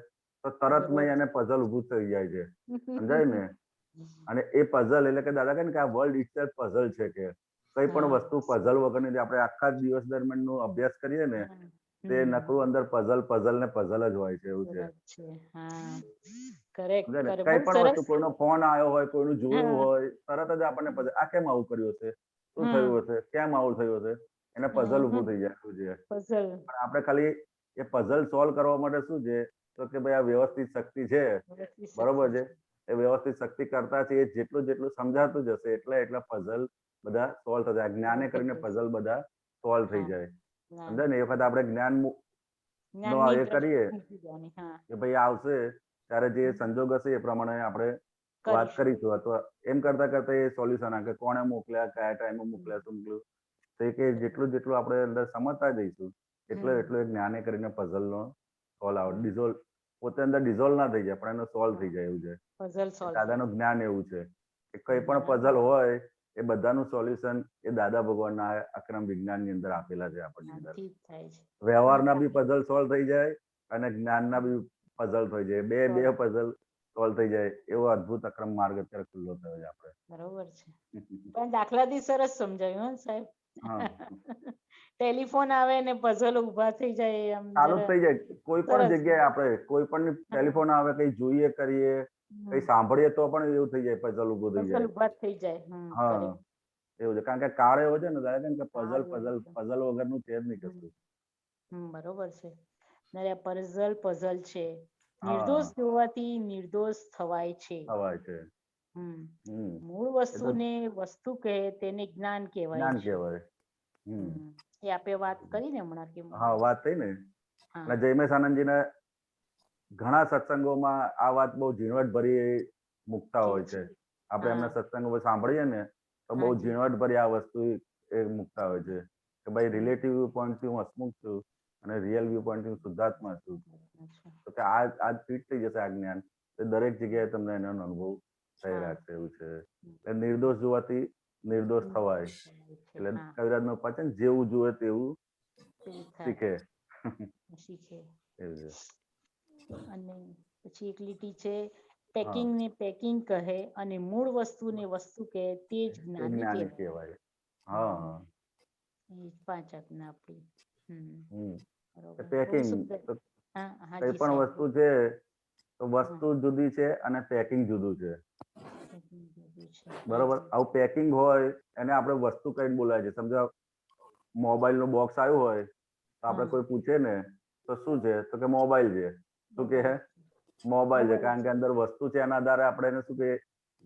તો તરત મય એને પઝલ ઉભું થઈ જાય છે. સમજાય ને? અને એ પઝલ એટલે કે દાદા કહે ને કે આ વર્લ્ડ ઇટસેલ્ફ પઝલ છે. કે કઈ પણ વસ્તુ પઝલ વગરની આપણે આખા દિવસ દરમિયાન નો અભ્યાસ કરીએ ને તે નકરું અંદર પઝલ ને પઝલ જ હોય છે. એવું છે. કઈ પણ વસ્તુ, કોઈનો ફોન આવ્યો હોય, કોઈનું જોયું હોય, તરત જ આપણને પઝલ, આ કેમ આવું કર્યું હશે, શું થયું હશે, કેમ આવું થયું હશે, એને પઝલ ઉભું થઈ જાય. શું છે? પણ આપણે ખાલી એ પઝલ સોલ્વ કરવા માટે શું છે? તો કે ભાઈ આ વ્યવસ્થિત શક્તિ છે, બરોબર છે, એ વ્યવસ્થિત શક્તિ કરતા છે, એ જેટલું સમજાતું જશે એટલે પઝલ બધા સોલ્વ થશે. જ્ઞાને કરીને પઝલ બધા સોલ્વ થઈ જાય. સમજાય ને? એ વખત આપણે જ્ઞાન નો એ કરીએ કે ભાઈ આવશે ત્યારે જે સંજોગ હશે એ પ્રમાણે આપણે વાત કરીશું, અથવા એમ કરતા એ સોલ્યુશન આવે કે કોણે મોકલ્યા, કયા ટાઈમે મોકલ્યા, શું મોકલ્યું. તો કે જેટલું આપણે અંદર સમજતા જઈશું એટલું એ જ્ઞાને કરીને પઝલ નો સોલ્વ આવે. ડિઝોલ્વ પોતે અંદર ડિઝોલ્વ ના થઈ જાય, પણ એનો સોલ્વ થઈ જાય. એવું છે. દાદાનું જ્ઞાન એવું છે કે કઈ પણ પઝલ હોય એ બધાનું સોલ્યુશન એ દાદા ભગવાનના અક્રમ વિજ્ઞાન ની અંદર આપેલા છે. આપણની અંદર વ્યવહારના બી પઝલ સોલ્વ થઈ જાય અને જ્ઞાનના બી પઝલ થઈ જાય. બે પઝલ સોલ્વ થઈ જાય એવો અદ્ભુત અક્રમ માર્ગ અત્યારે ખુલ્લો થયો છે આપણે. બરોબર છે. પણ દાખલાથી સરસ સમજાયું સાહેબ. ટેલિફોન આવે ને પઝલ ઉભા થઈ જાય, ચાલુ થઈ જાય. કોઈ પણ જગ્યાએ આપણે કોઈ પણ ટેલિફોન આવે, કઈ જોઈએ કરીએ, કઈ સાંભળીએ તો પણ એવું થઈ જાય, પઝલ ઉભું થઈ જાય. હા, એવું છે. કારણ કે કાળ એવો છે ને દાદા કે પઝલ વગરનું છે જ નહીં કશું. બરોબર છે. પઝલ છે. નિર્દોષ જોવાથી નિર્દોષ થવાય છે. મૂળ વસ્તુને વસ્તુ કહે તેને જ્ઞાન કહેવાય છે. એ આપે વાત કરી ને હમણાં કે વાત થઈ ને. જયમેશ આનંદજીને ઘણા સત્સંગોમાં આ વાત બહુ ઝીણવટ ભરી મૂકતા હોય છે. આપણે એમના સત્સંગો સાંભળીએ ને તો બહુ ઝીણવટ ભરી આ વસ્તુ એ મૂકતા હોય છે કે ભાઈ રિલેટિવ વ્યૂ પોઈન્ટ થી હું હસમુખ છું અને રિયલ વ્યૂ પોઈન્ટ થી હું શુદ્ધાત્મા છું. તો કે આજ ફિટ થઈ જશે આ જ્ઞાન, દરેક જગ્યાએ તમને એનો અનુભવ થઈ રાખશે. એવું છે. નિર્દોષ જોવાથી નિર્દોષ થવાય. એટલે કવિરાજનો પદ છે ને, જેવું જુએ તેવું શીખે. શીખે. એવું છે. અને પછી એક લીટી છે, પેકિંગ ને પેકિંગ કહે અને મૂળ વસ્તુને વસ્તુ કહે તે જ જ્ઞાની કહેવાય. હા, એ 5 આજ્ઞા આપણી. પેકિંગ કઈ પણ વસ્તુ છે તો વસ્તુ જુદી છે અને પેકિંગ જુદું છે. બરોબર. આવું પેકિંગ હોય એને આપણે વસ્તુ કઈ બોલાય છે. સમજો મોબાઈલ નું બોક્સ આવ્યું હોય તો આપણે કોઈ પૂછે ને તો શું છે, તો કે મોબાઈલ છે. શું કે મોબાઈલ છે, કારણ કે અંદર વસ્તુ છે એના આધારે આપણે એને શું કે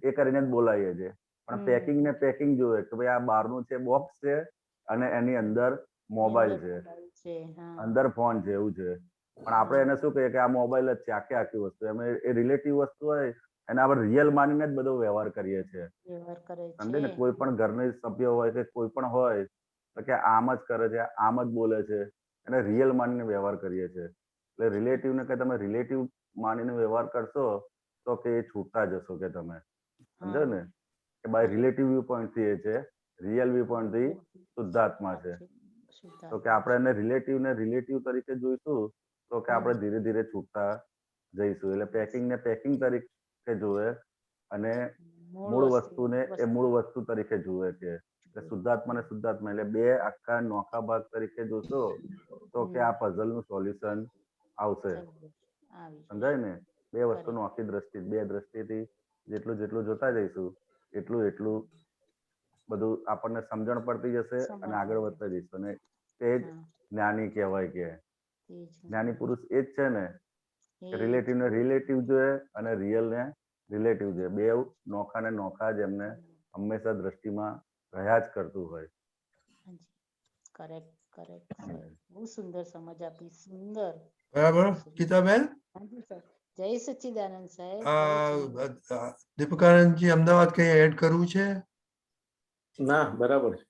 એ કરીને જ બોલાવીએ છીએ. પણ પેકિંગ ને પેકિંગ જોઈએ કે ભાઈ આ બહારનું છે બોક્સ છે અને એની અંદર મોબાઈલ છે, અંદર ફોન છે, એવું છે. પણ આપણે એને શું કહીએ કે આ મોબાઈલ જ છે, આખી વસ્તુ. એમ એ રિલેટિવ વસ્તુ હોય એને આપણે રિયલ માનીને જ બધો વ્યવહાર કરીએ છીએ. સમજે ને, કોઈ પણ ઘરની સભ્ય હોય કે કોઈ પણ હોય તો કે આમ જ કરે છે, આમ જ બોલે છે, એને રિયલ માનીને વ્યવહાર કરીએ છીએ. એટલે રિલેટિવ ને કે તમે રિલેટિવ માનીને વ્યવહાર કરશો તો કે એ છૂટતા જશો કે તમે. સમજો ને, કે બાય રિલેટિવ વ્યૂ પોઈન્ટ થી એ છે, રિયલ વ્યૂ પોઈન્ટ થી શુદ્ધાત્મા છે. તો કે આપણે એને રિલેટિવ તરીકે જોઈશું તો કે આપણે ધીરે ધીરે છૂટતા જઈશું. એટલે પેકિંગ ને પેકિંગ તરીકે જોવે અને મૂળ વસ્તુને એ મૂળ વસ્તુ તરીકે જુએ છે. શુદ્ધાત્મા ને શુદ્ધાત્મા એટલે બે આખા નોખા ભાગ તરીકે જોશો તો કે આ પઝલ નું સોલ્યુશન આવશે. સમજાય ને? બે વસ્તુ નોખી દ્રષ્ટિ, બે દ્રષ્ટિથી જેટલું જોતા જઈશું એટલું બધું આપણને સમજણ પડતી જશે અને આગળ વધતા જઈશું. અને તે જ જ્ઞાની કહેવાય. કે જ્ઞાની પુરુષ એ જ છે ને કે રિલેટિવ ને રિલેટિવ જોઈએ અને રિયલ ને રિલેટિવ જોઈએ. બે નોખા ને નોખા જ એમને હંમેશા દ્રષ્ટિમાં રહ્યા જ કરતું હોય. કરેક્ટ. બહુ સુંદર સમજ આપી. સુંદર. બરાબર ગીતાબેન? જય સચ્ચિદાનંદ સાહેબ. દીપકાનંદજી અમદાવાદ કઈ એડ કરવું છે? ના, બરાબર છે.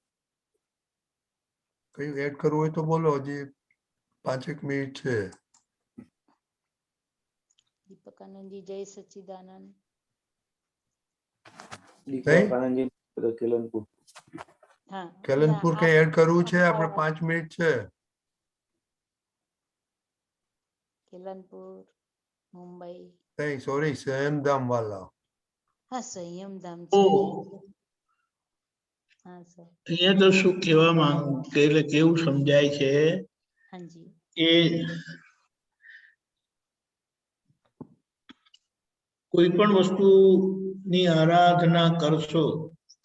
કયું એડ કરવું હોય તો બોલો, હજી 5 મિનિટ છે. દીપકાનંદજી જય સચ્ચિદાનંદ. કેલનપુર. કેલનપુર કઈ એડ કરવું છે? આપણે 5 મિનિટ છે. કેલનપુર, મુંબઈ. નહીં, સોરી, સંયમધામ વાલા. હા, સંયમધામ છે. હા સર. અહીંયા તો શું કહેવા માંગુ કે એટલે કેવું સમજાય છે કે કોઈ પણ વસ્તુની આરાધના કરશો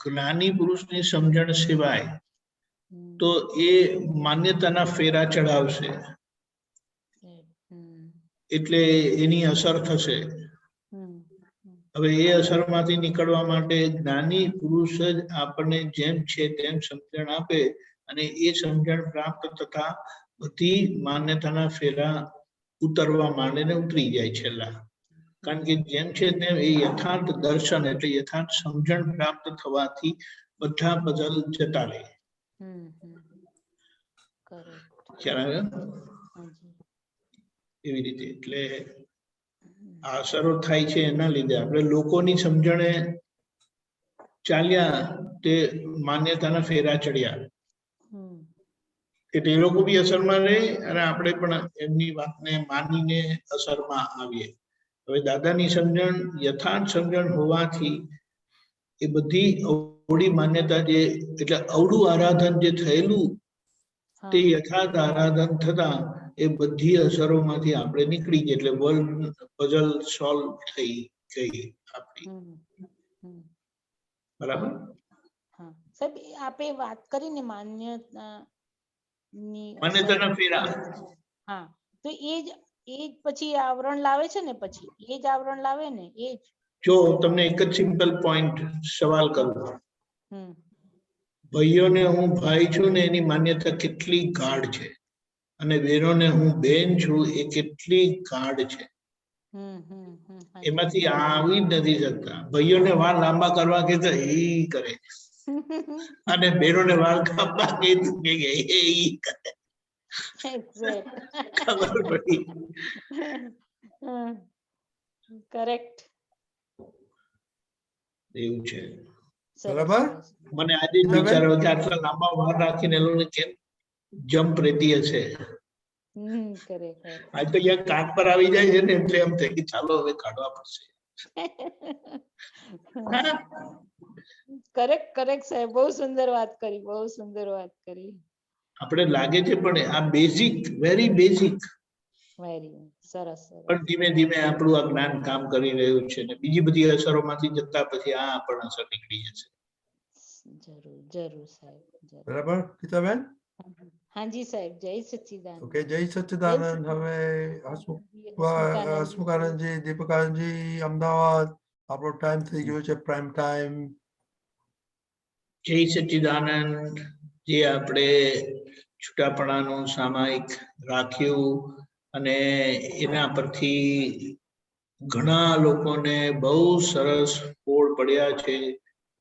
જ્ઞાની પુરુષની સમજણ સિવાય તો એ માન્યતાના ફેરા ચડાવશે, એટલે એની અસર થશે. હવે એ અસરમાંથી નીકળવા માટે જ્ઞાની પુરુષ જ આપણને જેમ છે તેમ સમજણ આપે અને એ સમજણ પ્રાપ્ત થતા બધી માન્યતાના ફેરા ઉતરવા માંડે ને ઉતરી જાય છેલ્લા. કારણ કે જેમ છે તેમ એ યથાર્થ દર્શન એટલે યથાર્થ સમજણ પ્રાપ્ત થવાથી બધા પઝલ જતા રહે. ખ્યાલ આવ્યો? એવી રીતે એટલે આ અસરો થાય છે એના લીધે આપણે લોકોની સમજણે ચાલ્યા તે માન્યતાના ફેરા ચડ્યા એટલે એ લોકો બી અસરમાં રહે અને આપણે પણ એમની વાતને માનીને અસરમાં આવીએ. હવે દાદાની સમજણ યથાર્થ સમજણ હોવાથી એ બધી અવળી માન્યતા જે એટલે અવળું આરાધન જે થયેલું તે યથાર્થ આરાધન થતા એ બધી અસરોમાંથી આપણે નીકળી ગયા એટલે વર્લ્ડ પઝલ સોલ્વ થઈ ગઈ આપણી. બરાબર. હા સાહેબ, આપે વાત કરીને માન્યતાના ફેરા. હા, તો એ જ પછી આવરણ લાવે છે ને, પછી એ જ આવરણ લાવે ને. એ જ જો તમને એક જ સિમ્પલ પોઈન્ટ સવાલ કરું, ભાઈઓને હું ભાઈ છું ને એની માન્યતા કેટલી ગાઢ છે અને બહેનોને હું બેન છું એ કેટલી ગાઢ છે. એમાંથી આવી જ નથી શકતા. ભાઈઓને વાળ લાંબા કરવા કે તો એ કરે અને બહેનોને વાળ કાપવા કે એ કરે. ખબર પડી? કરેક્ટ. એવું છે. બરાબર? મને આજે જ વિચાર આવ્યો કે આટલા લાંબા વાળ રાખીને એ લોકોને કેમ જમ્પ રહેતી હશે. ખરેખર. આ તો અહીંયા કાન પર આવી જાય છે ને એટલે એમ થાય કે ચાલો હવે કાઢવા પડશે. કરેક્ટ કરેક્ટ સાહેબ, બહુ સુંદર વાત કરી, બહુ સુંદર વાત કરી. આપણે લાગે છે પણ આ બેઝિક, વેરી બેઝિક, વેરી સરસ સરસ. પણ ધીમે ધીમે આપણું આ જ્ઞાન કામ કરી રહ્યું છે ને બીજી બધી અસરોમાંથી જતા પછી આ પણ અસર નીકળી જશે. જરૂર જરૂર સાહેબ, જરૂર. બરાબર ગીતાબેન? હાજી સાહેબ, જય સચ્ચિદાનંદ. ઓકે, જય સચ્ચિદાનંદ. હવે હસમુખાનંદજી, દીપકાનંદજી, અમદાવાદ, આપણો ટાઈમ થઈ ગયો છે, પ્રાઇમ ટાઈમ. જય સચ્ચિદાનંદ. જે આપણે છૂટાપણાનું સામાયિક રાખ્યું અને એના પરથી ઘણા લોકોને બહુ સરસ ફોડ પડ્યા છે,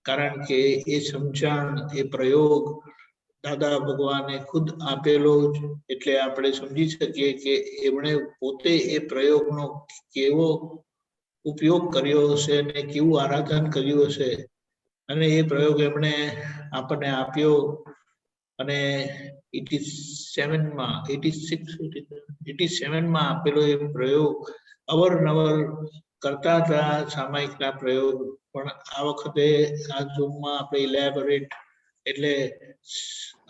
કારણ કે એ સમજણ, એ પ્રયોગ દાદા ભગવાને ખુદ આપેલો જ, એટલે આપણે સમજી શકીએ કે એમણે પોતે એ પ્રયોગનો કેવો ઉપયોગ કર્યો હશે અને કેવું આરાધન કર્યું હશે, અને એ પ્રયોગ એમણે આપણને આપ્યો. અને 87 માં આપેલો એ પ્રયોગ અવારનવાર કરતા હતા, સામાયિકના પ્રયોગ. પણ આ વખતે આ ઝૂમમાં આપણે ઇલેબોરેટ એટલે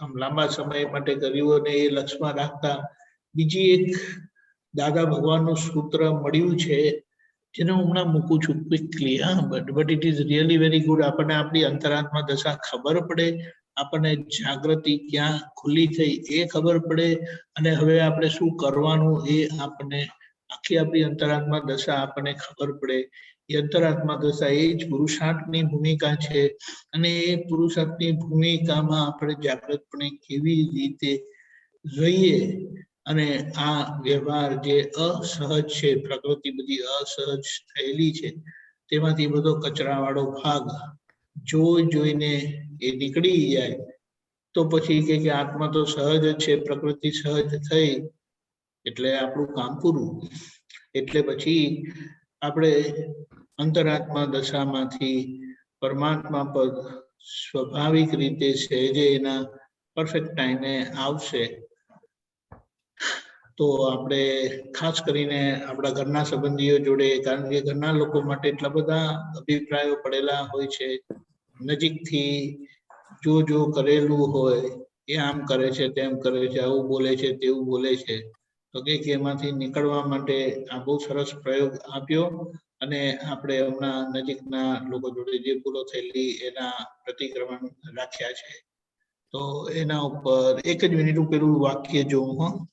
આમ લાંબા સમય માટે કર્યું અને એ લક્ષમાં રાખતા બીજી એક દાદા ભગવાનનું સૂત્ર મળ્યું છે, જેને હું હમણાં મૂકું છું quickly. But it is really very good. આપણને આપણી અંતરાત્મા દશા ખબર પડે, આપણને જાગૃતિ ક્યાં ખુલ્લી થઈ એ ખબર પડે, અને હવે આપણે શું કરવાનું એ આપણને આખી આપણી અંતરાત્મા દશા આપણને ખબર પડે. એ અંતરાત્મા દશા એ જ પુરુષાર્થની ભૂમિકા છે, અને એ પુરુષાર્થની ભૂમિકામાં આપણે જાગૃતપણે કેવી રીતે રહીએ, અને આ વ્યવહાર જે અસહજ છે, પ્રકૃતિ બધી અસહજ થયેલી છે, તેમાંથી બધો કચરાવાળો ભાગ જોઈને એ નીકળી જાય તો પછી કે આત્મા તો સહજ જ છે, પ્રકૃતિ સહજ થઈ એટલે આપણું કામ પૂરું. એટલે પછી આપણે અંતરાત્મા દશામાંથી પરમાત્મા પદ સ્વાભાવિક રીતે સહેજે એના પરફેક્ટ ટાઈમે આવશે. તો આપણે ખાસ કરીને આપણા ઘરના સંબંધીઓ જોડે, કારણ કે ઘરના લોકો માટે એટલા બધા અભિપ્રાયો પડેલા હોય છે, નજીકથી જો કરેલું હોય, એ આમ કરે છે, તેમ કરે છે, આવું બોલે છે, તેવું બોલે છે, તો કે એમાંથી નીકળવા માટે આ બહુ સરસ પ્રયોગ આપ્યો. અને આપણે હમણાં નજીકના લોકો જોડે જે ભૂલો થયેલી એના પ્રતિક્રમણ રાખ્યા છે. તો એના ઉપર એક જ મિનિટ પેલું વાક્ય જોઉં.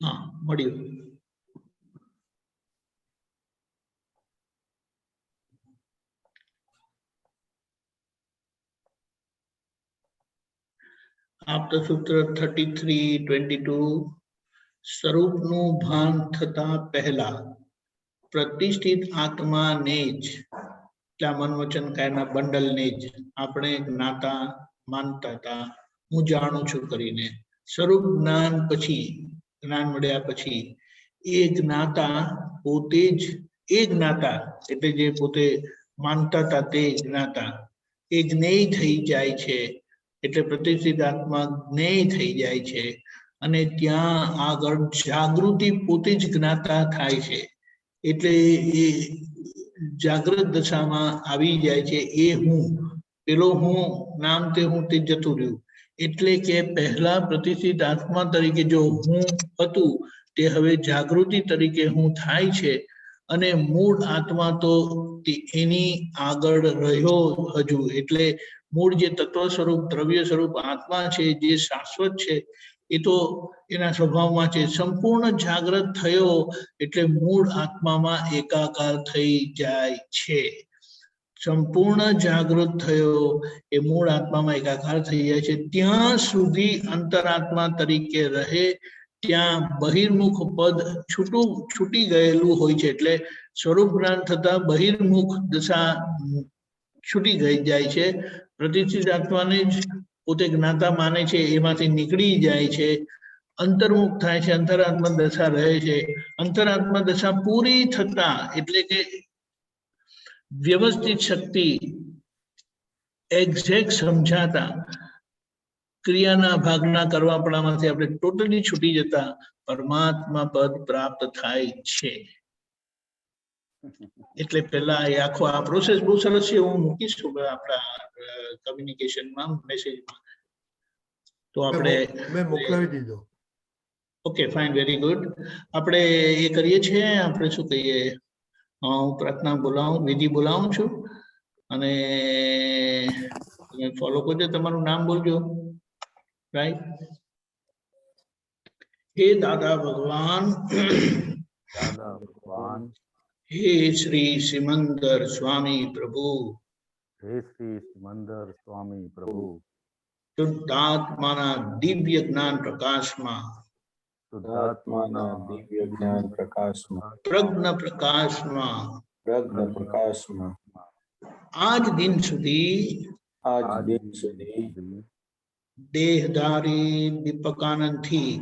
હા, મળ્યું. આપતા સૂત્ર 33:22 સ્વરૂપનું ભાન થતા પહેલા પ્રતિષ્ઠિત આત્માને જ, મન વચન કાયના બંડલને જ આપણે જ્ઞાતા માનતા હતા, હું જાણું છું કરીને. સ્વરૂપ જ્ઞાન પછી, જ્ઞાન મળ્યા પછી એ જ્ઞાતા પોતે જ, એ જ્ઞાતા એટલે જે પોતે માનતા હતા તે જ્ઞાતા એ જ્ઞેય થઈ જાય છે. એટલે પ્રતિષ્ઠિત આત્મા જ્ઞેય થઈ જાય છે, અને ત્યાં આગળ જાગૃતિ પોતે જ જ્ઞાતા થાય છે. એટલે એ જાગૃત દશામાં આવી જાય છે. એ હું, પેલો હું, નામ તે હું, તે જતું રહ્યું. એટલે કે પહેલા પ્રતિષ્ઠિત આત્મા તરીકે જો હું હતું તે હવે જાગૃતિ તરીકે હું થાય છે, અને મૂળ આત્મા તો એની આગળ રહ્યો હજુ. એટલે મૂળ જે તત્વ સ્વરૂપ, દ્રવ્ય સ્વરૂપ આત્મા છે, જે શાશ્વત છે, એ તો એના સ્વભાવમાં છે. સંપૂર્ણ જાગૃત થયો એટલે મૂળ આત્મામાં એકાકાર થઈ જાય છે. સંપૂર્ણ જાગૃત થયો એ મૂળ આત્મામાં એકાકાર થઈ જાય છે. ત્યાં સુધી અંતરાત્મા તરીકે રહે, ત્યાં બહિર્મુખ પદ છૂટી ગયેલું હોય છે. એટલે સ્વરૂપ જ્ઞાન થતા બહિર્મુખ દશા છૂટી ગઈ જાય છે. પ્રતિષ્ઠિત આત્માને જ પોતે જ્ઞાતા માને છે, એમાંથી નીકળી જાય છે, અંતર્મુખ થાય છે, અંતરાત્મા દશા રહે છે. અંતરાત્મા દશા પૂરી થતા એટલે કે વ્યવસ્થિત શક્તિ એક્ઝેક્ટ સમજાતા ક્રિયાના ભાગના કરવાપણામાંથી આપણે ટોટલી છૂટી જતા પરમાત્મા પદ પ્રાપ્ત થાય છે. એટલે પેલા એ આખો આ પ્રોસેસ બહુ સરસ છે, હું મૂકીશ આપણા કમ્યુનિકેશનમાં મેસેજમાં. તો આપણે મેં મોકલાવી દીધો. Okay fine, very good. આપણે એ કરીએ છીએ, આપણે શું કહીએ, હું પ્રાર્થના બોલાવું, વિધિ બોલાવું છું અને તમે ફોલો કરજો. તમારું નામ બોલજો. રાઈટ. હે દાદા ભગવાન, દાદા ભગવાન, હે શ્રી સિમંદર સ્વામી પ્રભુ, હે શ્રી સિમંદર સ્વામી પ્રભુ, શુદ્ધાત્માના દિવ્ય જ્ઞાન પ્રકાશમાં, શુદ્ધાત્માના દિવ્ય જ્ઞાન પ્રકાશમાં, પ્રજ્ઞ પ્રકાશમાં, આજ દિન સુધી દેહધારી દીપકાનંદથી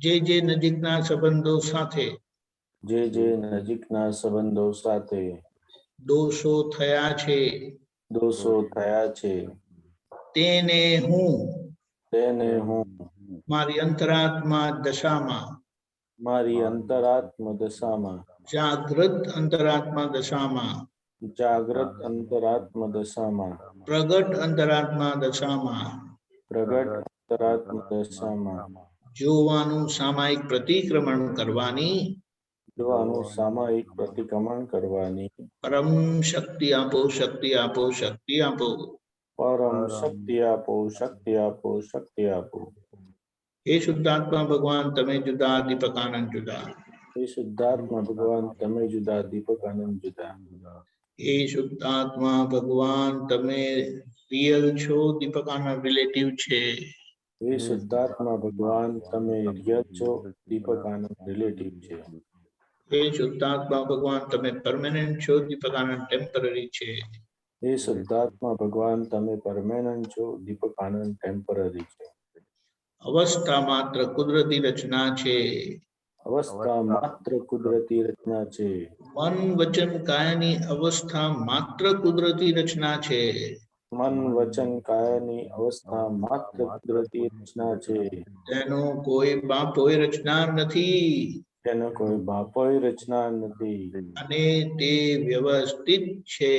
જે નજીકના સંબંધો સાથે દોષો થયા છે તેને હું મારી અંતરાત્મા દશામાં જાગૃત અંતરાત્મા દશામાં પ્રગટ અંતરાત્મા દશામાં જોવાનું સામાયિક પ્રતિક્રમણ કરવાની પરમ શક્તિ આપો, શક્તિ આપો, શક્તિ આપો. હે શુદ્ધાત્મા ભગવાન તમે જુદા, દીપકાનંદ જુદા. હે શુદ્ધાત્મા ભગવાન તમે રિયલ છો, દીપકાનંદ રિલેટિવ છે. હે શુદ્ધાત્મા ભગવાન તમે પરમેનન્ટ છો, દીપકાનંદ ટેમ્પરરી છે. અવસ્થા માત્ર કુદરતી રચના છે. મન વચન કાયાની અવસ્થા માત્ર કુદરતી રચના છે. તેનો કોઈ બાપોય રચનાર નથી અને તે વ્યવસ્થિત છે.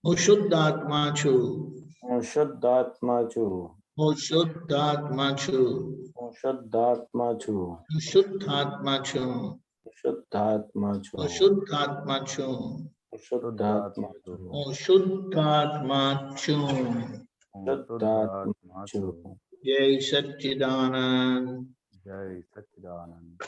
હું શુદ્ધ આત્મા છું. હું શુદ્ધ આત્મા છું. હું શુદ્ધ આત્મા છું. હું શુદ્ધ આત્મા છું. હું શુદ્ધ આત્મા છું. શુદ્ધ આત્મા છું. હું શુદ્ધ આત્મા છું. શુદ્ધ આત્મા છું. હું શુદ્ધ આત્મા છું. શુદ્ધ આત્મા છું. જય સચ્ચિદાનંદ. જય સચ્ચિદાનંદ.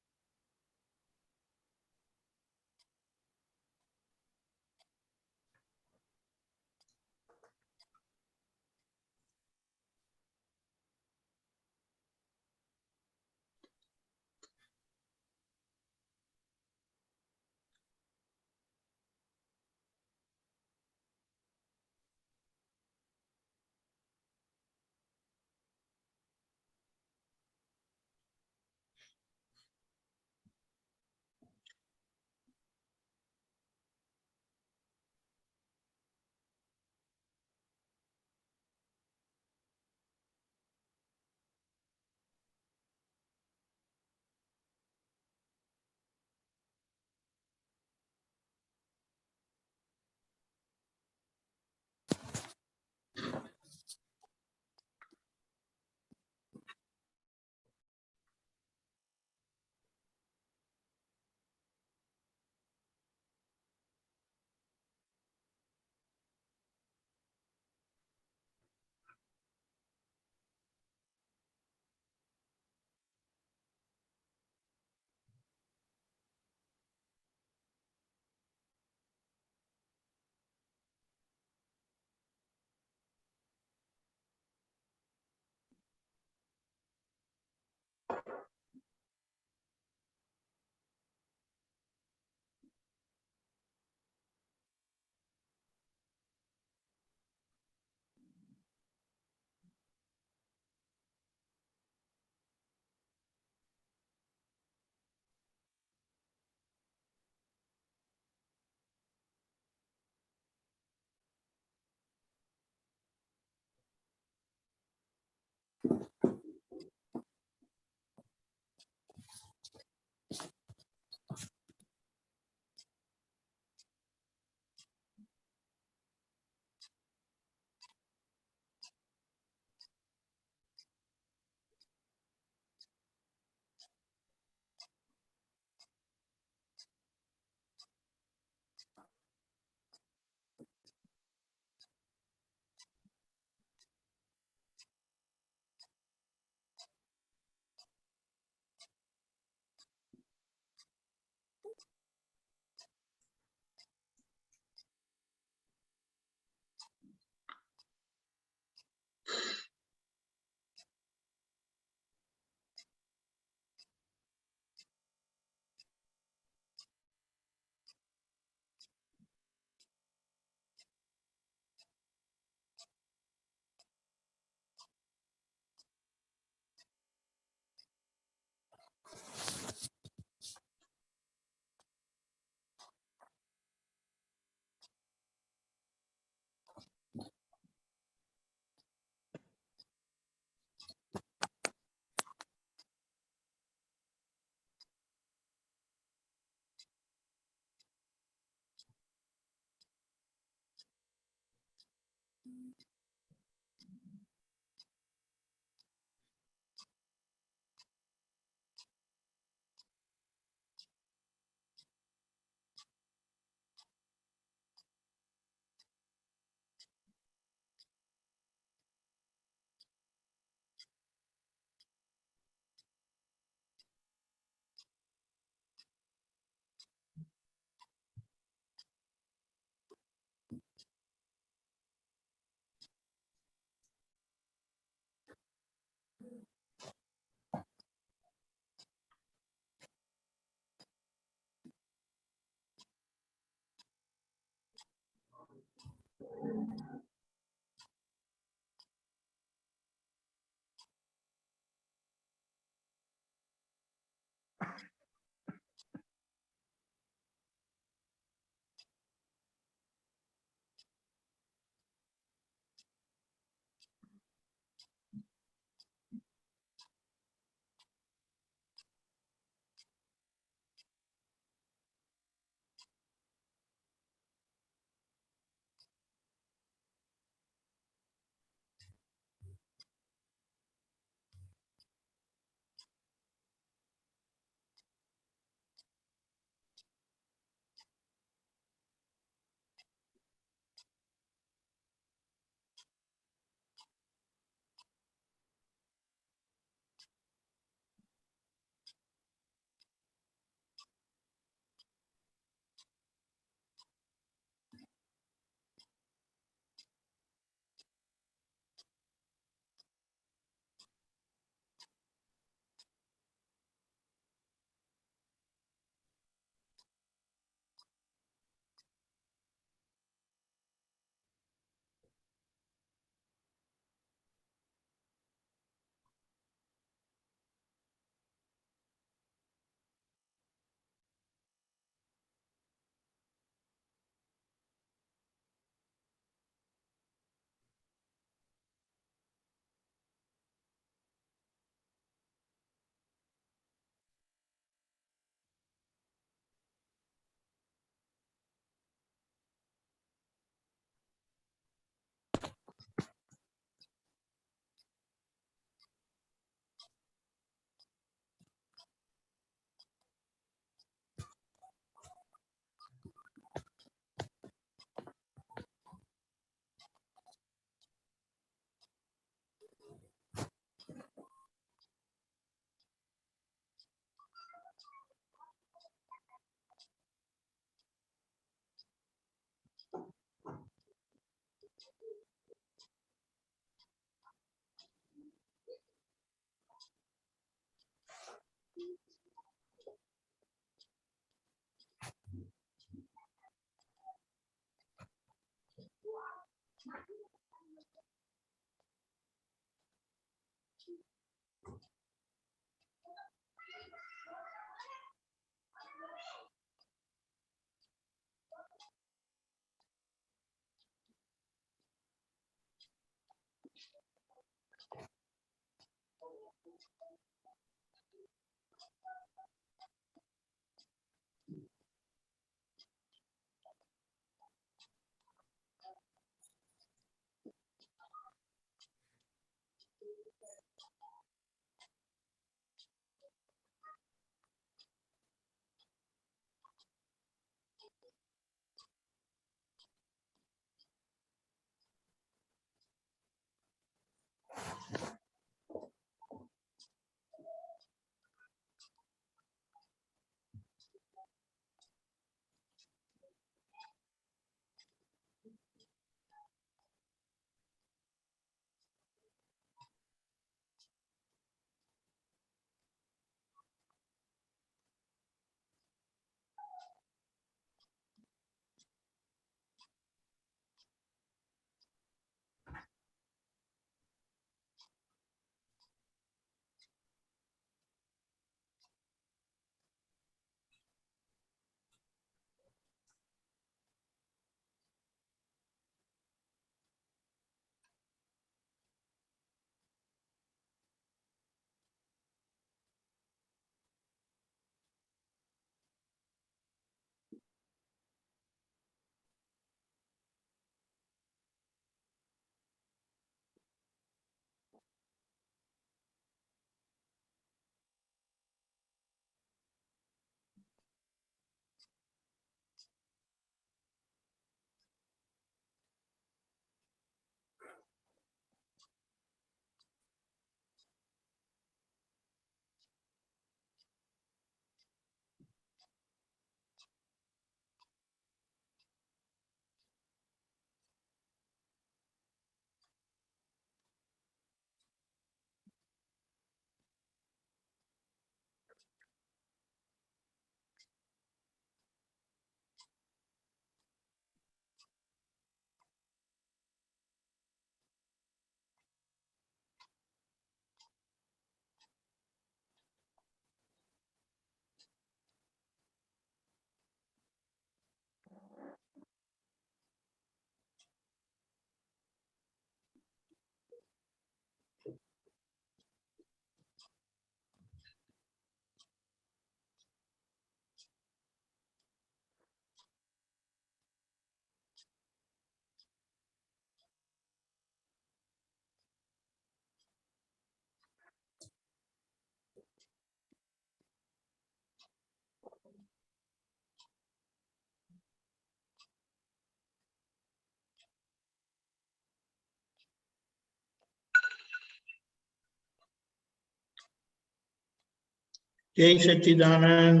જય સચ્ચિદાનંદ.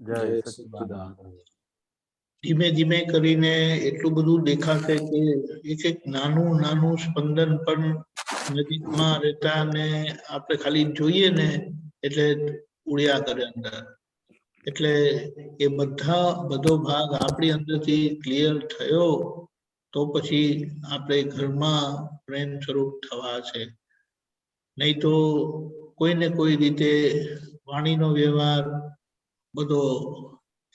જય जय સચ્ચિદાનંદ. सच्चिदानंद। ધીમે ધીમે કરીને એટલું બધું દેખાશે કે એક એક નાનું નાનું સ્પંદન પણ નજીકમાં રહેતા ને આપણે ખાલી જોઈએ ને એટલે ઉડ્યા કરે અંદર. એટલે એ બધો ભાગ આપણી અંદરથી ક્લિયર થયો તો પછી આપણે ઘરમાં પ્રેમ સ્વરૂપ થવા છે. નહીં તો કોઈને કોઈ રીતે વાણીનો વ્યવહાર બધો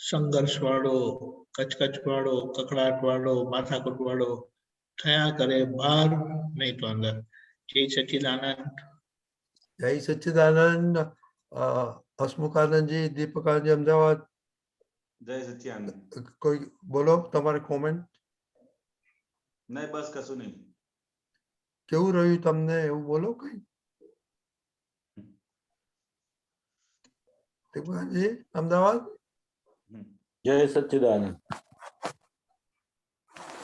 સંઘર્ષ વાળો, કચકચ વાળો, કકડાટ વાળો, માથાકૂટ વાળો થયા કરે બહાર, નહીં તો અંદર. જય સચ્ચિદાનંદ. જય સચ્ચિદાનંદ. હસમુખાનંદજી, દીપકાનંદજી, અમદાવાદ. જય સચ્ચિદાનંદ. કોઈ બોલો તમારી કોમેન્ટ. નહીં, બસ કશું નહીં. કેવું રહ્યું તમને એવું બોલો કઈ. દીપકાનંદજી, અમદાવાદ. जय सच्चिदानंद।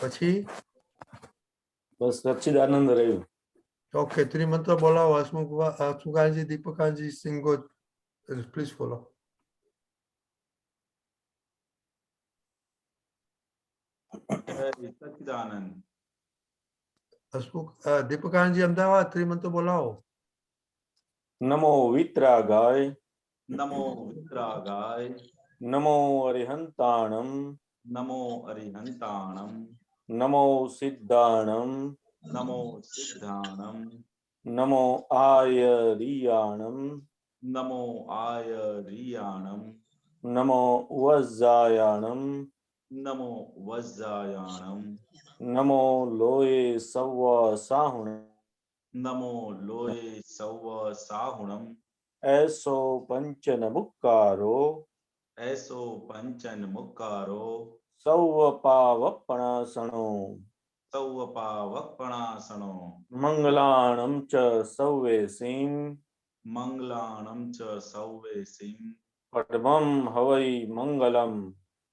પછી बस सच्चिदानंद રહ્યું। ઓકે, ત્રિમંત્ર બોલાવો. હસમુખાનંદજી, દીપકાનંદજી, સિંગો, પ્લીઝ ફોલો. જય સચ્ચિદાનંદ. દીપકાનંદજી, અમદાવાદ, ત્રિમંત્ર બોલાવો. नमो वित्रागाय, નમો વિતરાગાય, नमो अरिहंताणम, નમો અરિહંતાણમ, नमो सिद्धाणम, નમો સિદ્ધાણમ, नमो आयरियाणम, નમો આયરિયાણમ, नमो वज्जायाणम, નમો વજ્જાયાણમ, नमो लोये सव्व साहुण, नमो लोये सौव साहुणम ऐसो पंचन मुक्कारो ऐसो पंचन मुक्कारो सौव पावपणासनो सौव पावपणासनो मंगलाणं च सौवेसीं मंगलाणं च सौवेसिं पद्मं हवै मंगलम्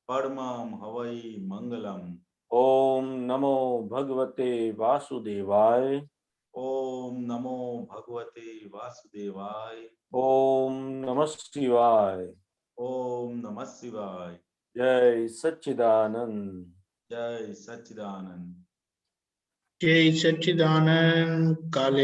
परमं हवै मंगलम। ओम नमो भगवते वासुदेवाय ओम नमो भगवते वासुदेवाय ओम नमः शिवाय ओम नमः शिवाय। जय सच्चिदानंद जय सच्चिदानंद। जय सच्चिदानंद। काले